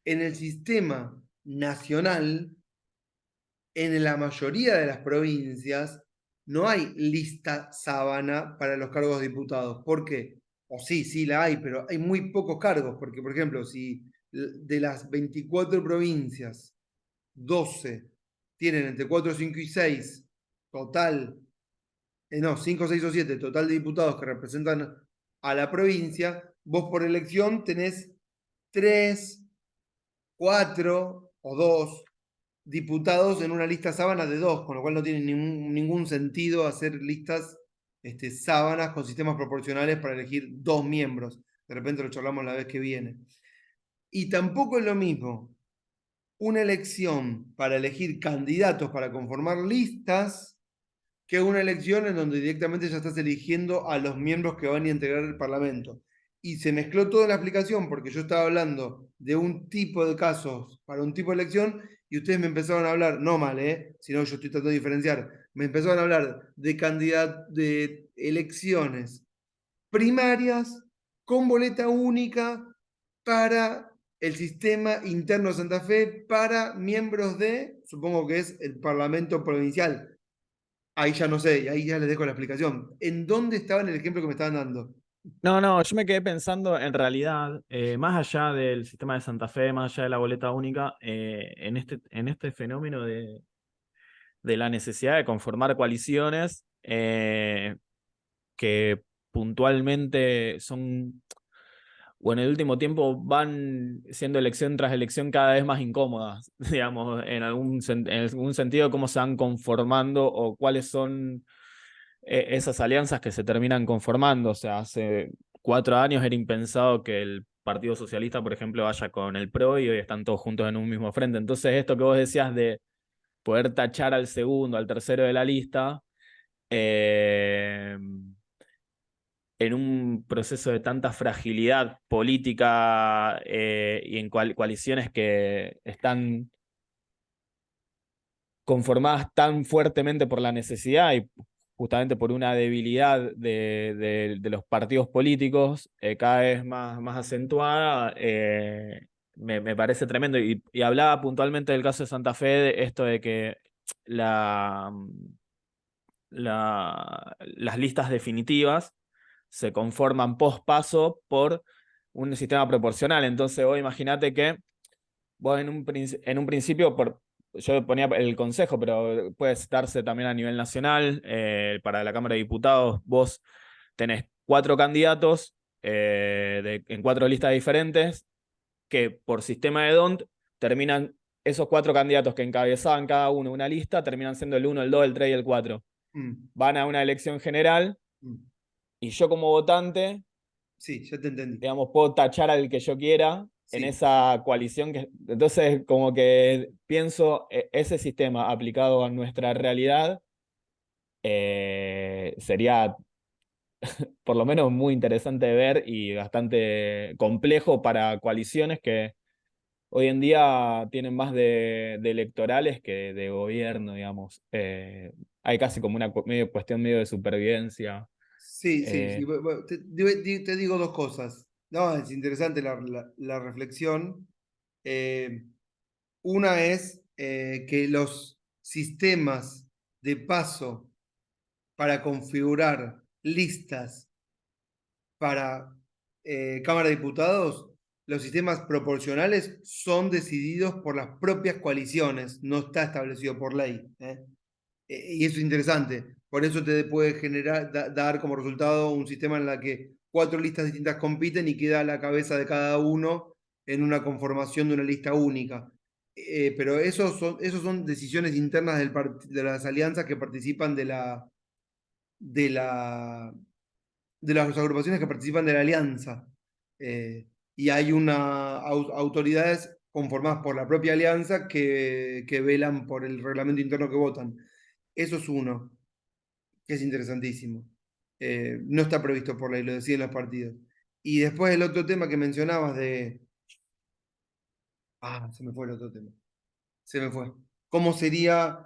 En el sistema nacional, en la mayoría de las provincias no hay lista sábana para los cargos de diputados. ¿Por qué? O sí la hay, pero hay muy pocos cargos, porque, por ejemplo, si de las 24 provincias, 12 tienen entre 4, 5 y 6 total, no, 5, 6 o 7 total de diputados que representan a la provincia, vos por elección tenés 3, 4 o 2 diputados en una lista sábana de 2, con lo cual no tiene ningún sentido hacer listas sábanas con sistemas proporcionales para elegir 2 miembros. De repente lo charlamos la vez que viene. Y tampoco es lo mismo una elección para elegir candidatos para conformar listas que una elección en donde directamente ya estás eligiendo a los miembros que van a integrar el Parlamento. Y se mezcló toda la explicación porque yo estaba hablando de un tipo de casos para un tipo de elección y ustedes me empezaron a hablar, no mal, sino yo estoy tratando de diferenciar, me empezaron a hablar de elecciones primarias con boleta única para el sistema interno de Santa Fe para miembros de, supongo que es el Parlamento provincial. Ahí ya no sé, y ahí ya les dejo la explicación. ¿En dónde estaba en el ejemplo que me estaban dando? No, yo me quedé pensando, en realidad, más allá del sistema de Santa Fe, más allá de la boleta única, en este fenómeno de la necesidad de conformar coaliciones que puntualmente son, o en el último tiempo van siendo elección tras elección cada vez más incómodas, digamos, en algún sentido, cómo se van conformando o cuáles son esas alianzas que se terminan conformando. O sea, hace 4 años era impensado que el Partido Socialista, por ejemplo, vaya con el PRO y hoy están todos juntos en un mismo frente. Entonces, esto que vos decías de poder tachar al segundo, al tercero de la lista, en un proceso de tanta fragilidad política y en coaliciones que están conformadas tan fuertemente por la necesidad y justamente por una debilidad de los partidos políticos cada vez más acentuada, me parece tremendo. Y hablaba puntualmente del caso de Santa Fe, de esto de que las listas definitivas se conforman post paso por un sistema proporcional. Entonces vos imagínate que vos en un principio, yo ponía el consejo, pero puede darse también a nivel nacional, para la Cámara de Diputados, vos tenés 4 candidatos en 4 listas diferentes, que por sistema de DONT terminan, esos 4 candidatos que encabezaban cada uno una lista, terminan siendo el 1, el 2, el 3 y el 4. Van a una elección general y yo como votante, sí, ya te entendí, digamos, puedo tachar al que yo quiera en sí. esa coalición. Entonces, como que pienso, ese sistema aplicado a nuestra realidad sería por lo menos muy interesante de ver y bastante complejo para coaliciones que hoy en día tienen más de electorales que de gobierno, digamos. Hay casi como una cuestión medio de supervivencia. Sí. Bueno, te digo 2 cosas. No, es interesante la reflexión. Una es que los sistemas de paso para configurar listas para Cámara de Diputados, los sistemas proporcionales son decididos por las propias coaliciones, no está establecido por ley. Y eso es interesante. Por eso te puede generar, dar como resultado un sistema en el que 4 listas distintas compiten y queda a la cabeza de cada uno en una conformación de una lista única. Pero esos son decisiones internas de las alianzas que participan de las agrupaciones que participan de la alianza. Y hay autoridades conformadas por la propia alianza que velan por el reglamento interno que votan. Eso es uno, que es interesantísimo. No está previsto por ley, lo deciden los partidos. Y después el otro tema que mencionabas de... se me fue el otro tema. Se me fue. ¿Cómo sería?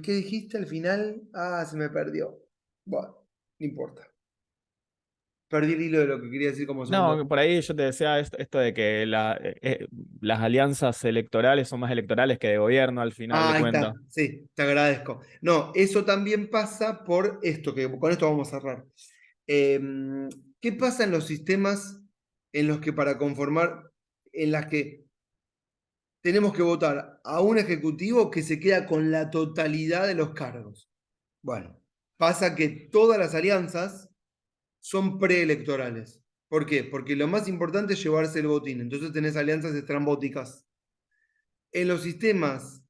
¿Qué dijiste al final? Se me perdió. Bueno, no importa. perdí el hilo de lo que quería decir como segundo. No, por ahí yo te decía esto de que las alianzas electorales son más electorales que de gobierno al final de Ahí cuentas. está, sí, te agradezco. No, eso también pasa por esto, que con esto vamos a cerrar. ¿Qué pasa en los sistemas en los que para conformar, en las que tenemos que votar a un ejecutivo que se queda con la totalidad de los cargos? Bueno, pasa que todas las alianzas son preelectorales. ¿Por qué? Porque lo más importante es llevarse el botín. Entonces tenés alianzas estrambóticas. En los sistemas,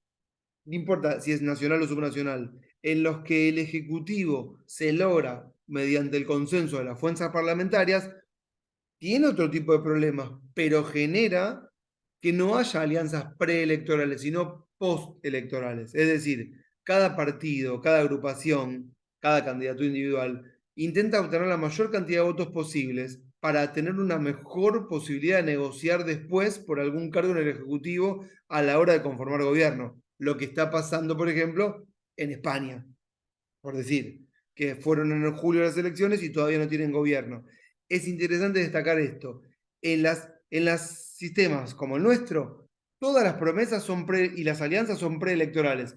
no importa si es nacional o subnacional, en los que el Ejecutivo se logra mediante el consenso de las fuerzas parlamentarias, tiene otro tipo de problemas, pero genera que no haya alianzas preelectorales, sino postelectorales. Es decir, cada partido, cada agrupación, cada candidato individual intenta obtener la mayor cantidad de votos posibles para tener una mejor posibilidad de negociar después por algún cargo en el Ejecutivo a la hora de conformar gobierno. Lo que está pasando, por ejemplo, en España, por decir, que fueron en julio las elecciones y todavía no tienen gobierno. Es interesante destacar esto. En las sistemas como el nuestro, todas las promesas son y las alianzas son preelectorales.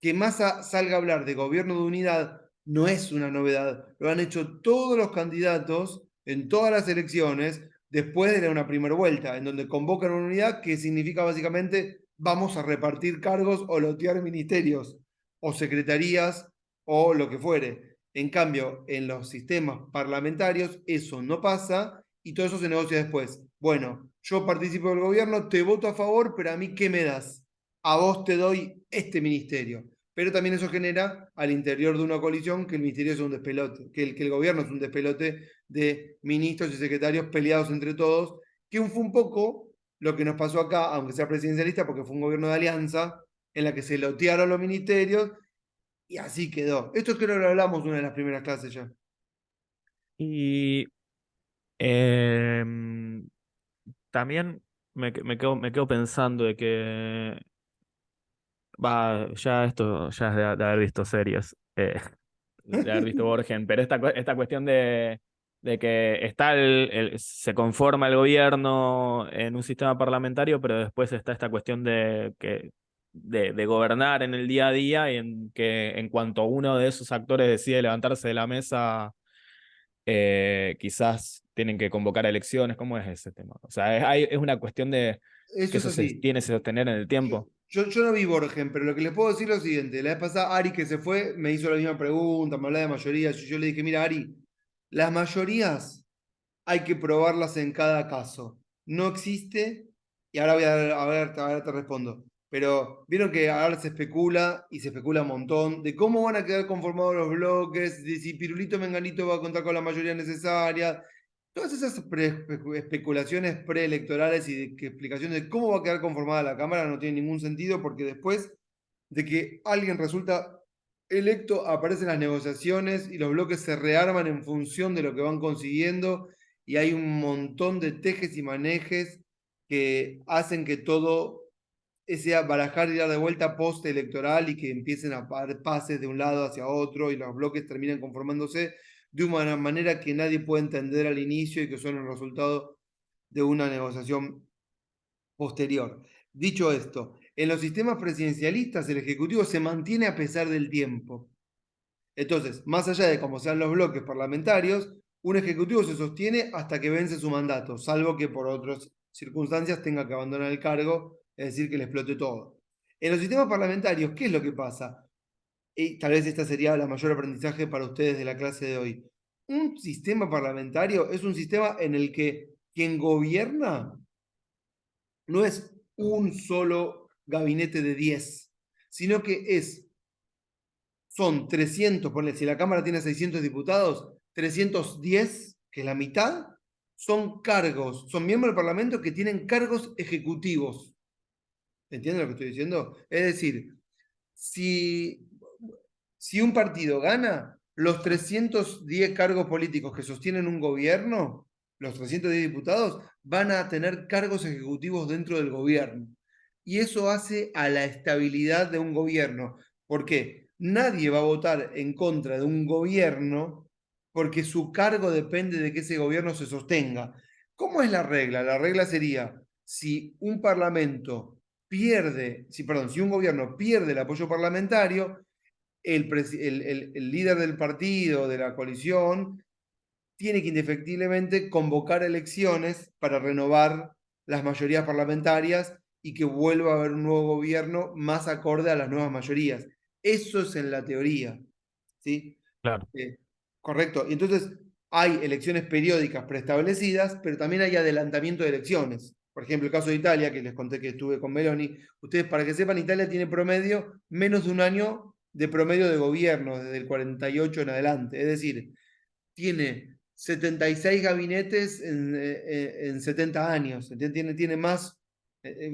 Que Massa salga a hablar de gobierno de unidad no es una novedad. Lo han hecho todos los candidatos en todas las elecciones después de una primera vuelta, en donde convocan una unidad que significa básicamente vamos a repartir cargos o lotear ministerios o secretarías o lo que fuere. En cambio, en los sistemas parlamentarios eso no pasa y todo eso se negocia después. Bueno, yo participo del gobierno, te voto a favor, pero a mí, ¿qué me das? A vos te doy este ministerio. Pero también eso genera al interior de una coalición que el ministerio es un despelote, que el gobierno es un despelote de ministros y secretarios peleados entre todos, que fue un poco lo que nos pasó acá, aunque sea presidencialista, porque fue un gobierno de alianza en la que se lotearon los ministerios y así quedó. Esto creo que lo hablamos en una de las primeras clases ya. Y también me quedo pensando de que ya esto ya es de haber visto series, de haber visto Borgen, pero esta cuestión de que se conforma el gobierno en un sistema parlamentario, pero después está esta cuestión de gobernar en el día a día y en que en cuanto uno de esos actores decide levantarse de la mesa, quizás tienen que convocar elecciones. ¿Cómo es ese tema? O sea, es una cuestión de Eso que es eso se así. tiene que sostener en el tiempo. Yo no vi Borgen, pero lo que les puedo decir es lo siguiente. La vez pasada Ari que se fue me hizo la misma pregunta, me hablaba de mayorías. Y yo le dije, mira, Ari, las mayorías hay que probarlas en cada caso. No existe, y ahora a ver, te respondo. Pero vieron que ahora se especula, y se especula un montón, de cómo van a quedar conformados los bloques, de si Pirulito Menganito va a contar con la mayoría necesaria. Todas esas especulaciones preelectorales y explicaciones de cómo va a quedar conformada la Cámara no tienen ningún sentido, porque después de que alguien resulta electo, aparecen las negociaciones y los bloques se rearman en función de lo que van consiguiendo y hay un montón de tejes y manejes que hacen que todo sea barajar y dar de vuelta post-electoral y que empiecen a dar pases de un lado hacia otro y los bloques terminan conformándose de una manera que nadie puede entender al inicio y que son el resultado de una negociación posterior. Dicho esto, en los sistemas presidencialistas el Ejecutivo se mantiene a pesar del tiempo. Entonces, más allá de cómo sean los bloques parlamentarios, un Ejecutivo se sostiene hasta que vence su mandato, salvo que por otras circunstancias tenga que abandonar el cargo, es decir, que le explote todo. En los sistemas parlamentarios, ¿qué es lo que pasa? Y tal vez este sería el mayor aprendizaje para ustedes de la clase de hoy. Un sistema parlamentario es un sistema en el que quien gobierna no es un solo gabinete de 10, sino que son 300, ponle, si la Cámara tiene 600 diputados, 310, que es la mitad, son cargos, son miembros del Parlamento que tienen cargos ejecutivos. ¿Entienden lo que estoy diciendo? Es decir, si un partido gana, los 310 cargos políticos que sostienen un gobierno, los 310 diputados, van a tener cargos ejecutivos dentro del gobierno. Y eso hace a la estabilidad de un gobierno. ¿Por qué? Nadie va a votar en contra de un gobierno porque su cargo depende de que ese gobierno se sostenga. ¿Cómo es la regla? La regla sería, si un parlamento pierde, si un gobierno pierde el apoyo parlamentario, el líder del partido, de la coalición, tiene que indefectiblemente convocar elecciones para renovar las mayorías parlamentarias y que vuelva a haber un nuevo gobierno más acorde a las nuevas mayorías. Eso es en la teoría, ¿sí? Claro. Correcto. Y entonces hay elecciones periódicas preestablecidas, pero también hay adelantamiento de elecciones. Por ejemplo, el caso de Italia, que les conté que estuve con Meloni. Ustedes, para que sepan, Italia tiene promedio menos de un año de promedio de gobierno, desde el 48 en adelante. Es decir, tiene 76 gabinetes en 70 años. Tiene más,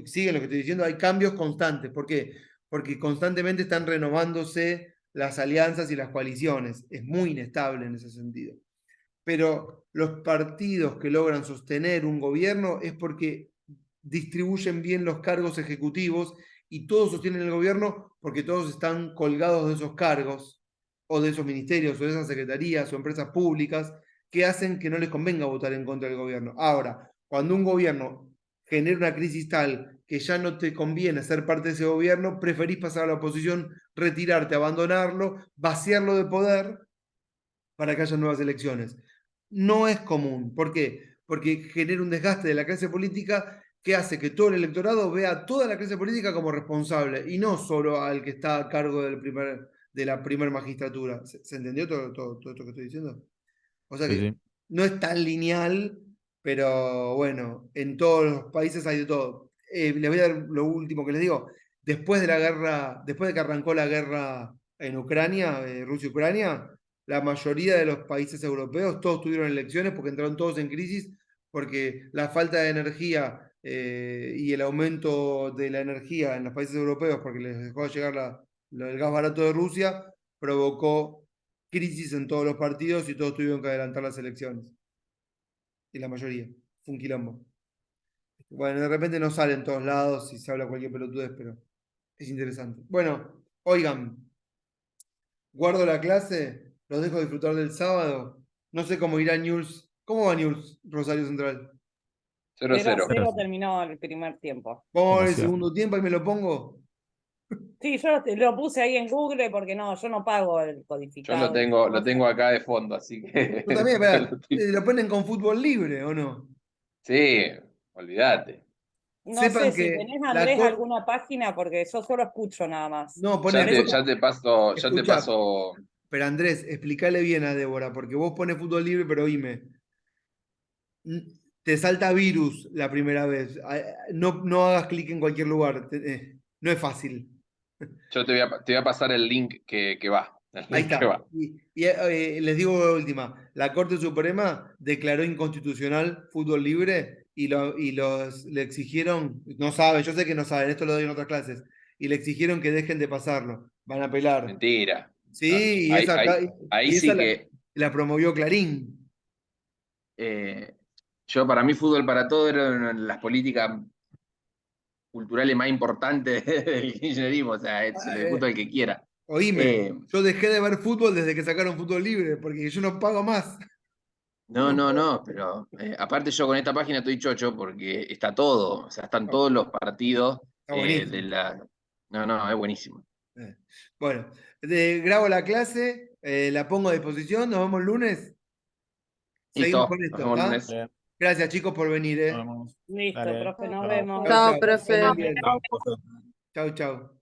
sigue lo que estoy diciendo, hay cambios constantes. ¿Por qué? Porque constantemente están renovándose las alianzas y las coaliciones. Es muy inestable en ese sentido. Pero los partidos que logran sostener un gobierno es porque distribuyen bien los cargos ejecutivos y todos sostienen el gobierno porque todos están colgados de esos cargos o de esos ministerios o de esas secretarías o empresas públicas que hacen que no les convenga votar en contra del gobierno. Ahora, cuando un gobierno genera una crisis tal que ya no te conviene ser parte de ese gobierno, preferís pasar a la oposición, retirarte, abandonarlo, vaciarlo de poder para que haya nuevas elecciones. No es común. ¿Por qué? Porque genera un desgaste de la clase política que hace que todo el electorado vea a toda la clase política como responsable y no solo al que está a cargo de la primera magistratura. ¿Se entendió todo esto que estoy diciendo? O sea Sí, que sí. no es tan lineal, pero bueno, en todos los países hay de todo. Les voy a dar lo último que les digo. Después de que arrancó la guerra en Ucrania, Rusia-Ucrania, la mayoría de los países europeos, todos tuvieron elecciones porque entraron todos en crisis, porque la falta de energía y el aumento de la energía en los países europeos, porque les dejó de llegar el gas barato de Rusia, provocó crisis en todos los partidos y todos tuvieron que adelantar las elecciones. Y la mayoría. Fue un quilombo. Bueno, de repente no sale en todos lados y se habla cualquier pelotudez, pero es interesante. Bueno, oigan, guardo la clase, los dejo disfrutar del sábado. No sé cómo irá News. ¿Cómo va News, Rosario Central? 0-0. 0-0 terminó el primer tiempo. Vamos a ver el Emoción. segundo tiempo y me lo pongo. Sí, yo lo puse ahí en Google porque no, yo no pago el Yo codificado. lo tengo acá de fondo, así que. Tú también, yo espera, lo estoy- lo ponen con fútbol libre, ¿o no? Sí, olvídate. No Sepan sé si que tenés, la Andrés, cor- alguna página, porque yo solo escucho nada más. No, Ya ponen te, Parece- ya te paso, ya te Escuchá. paso. Pero Andrés, explícale bien a Débora, porque vos pones fútbol libre, pero oíme, te salta virus la primera vez. No hagas clic en cualquier lugar, no es fácil. Yo te voy a pasar el link que va. El Ahí link que está. va. Y les digo la última, la Corte Suprema declaró inconstitucional fútbol libre le exigieron, no saben, yo sé que no saben, esto lo doy en otras clases, y le exigieron que dejen de pasarlo, van a apelar. Mentira. Sí, Ahí, ahí y esa sí que. la promovió Clarín. Yo, para mí, fútbol para todo era una de las políticas culturales más importantes del kirchnerismo. O sea, se lo discuto al que quiera. Oíme, Eh, yo dejé de ver fútbol desde que sacaron fútbol libre, porque yo no pago más. no, pero aparte yo con esta página estoy chocho porque está todo, o sea, están todos los partidos Está de buenísimo. la. No, es buenísimo. Bueno, grabo la clase, la pongo a disposición, nos vemos el lunes. Seguimos con Listo, nos esto, vemos el ¿está? lunes. Bien, Gracias chicos por venir, nos vemos. Listo, Dale, profe, nos chao. vemos. Chau, Chao, chau. profe. Que estén bien. Chao, profe. Chau, chau.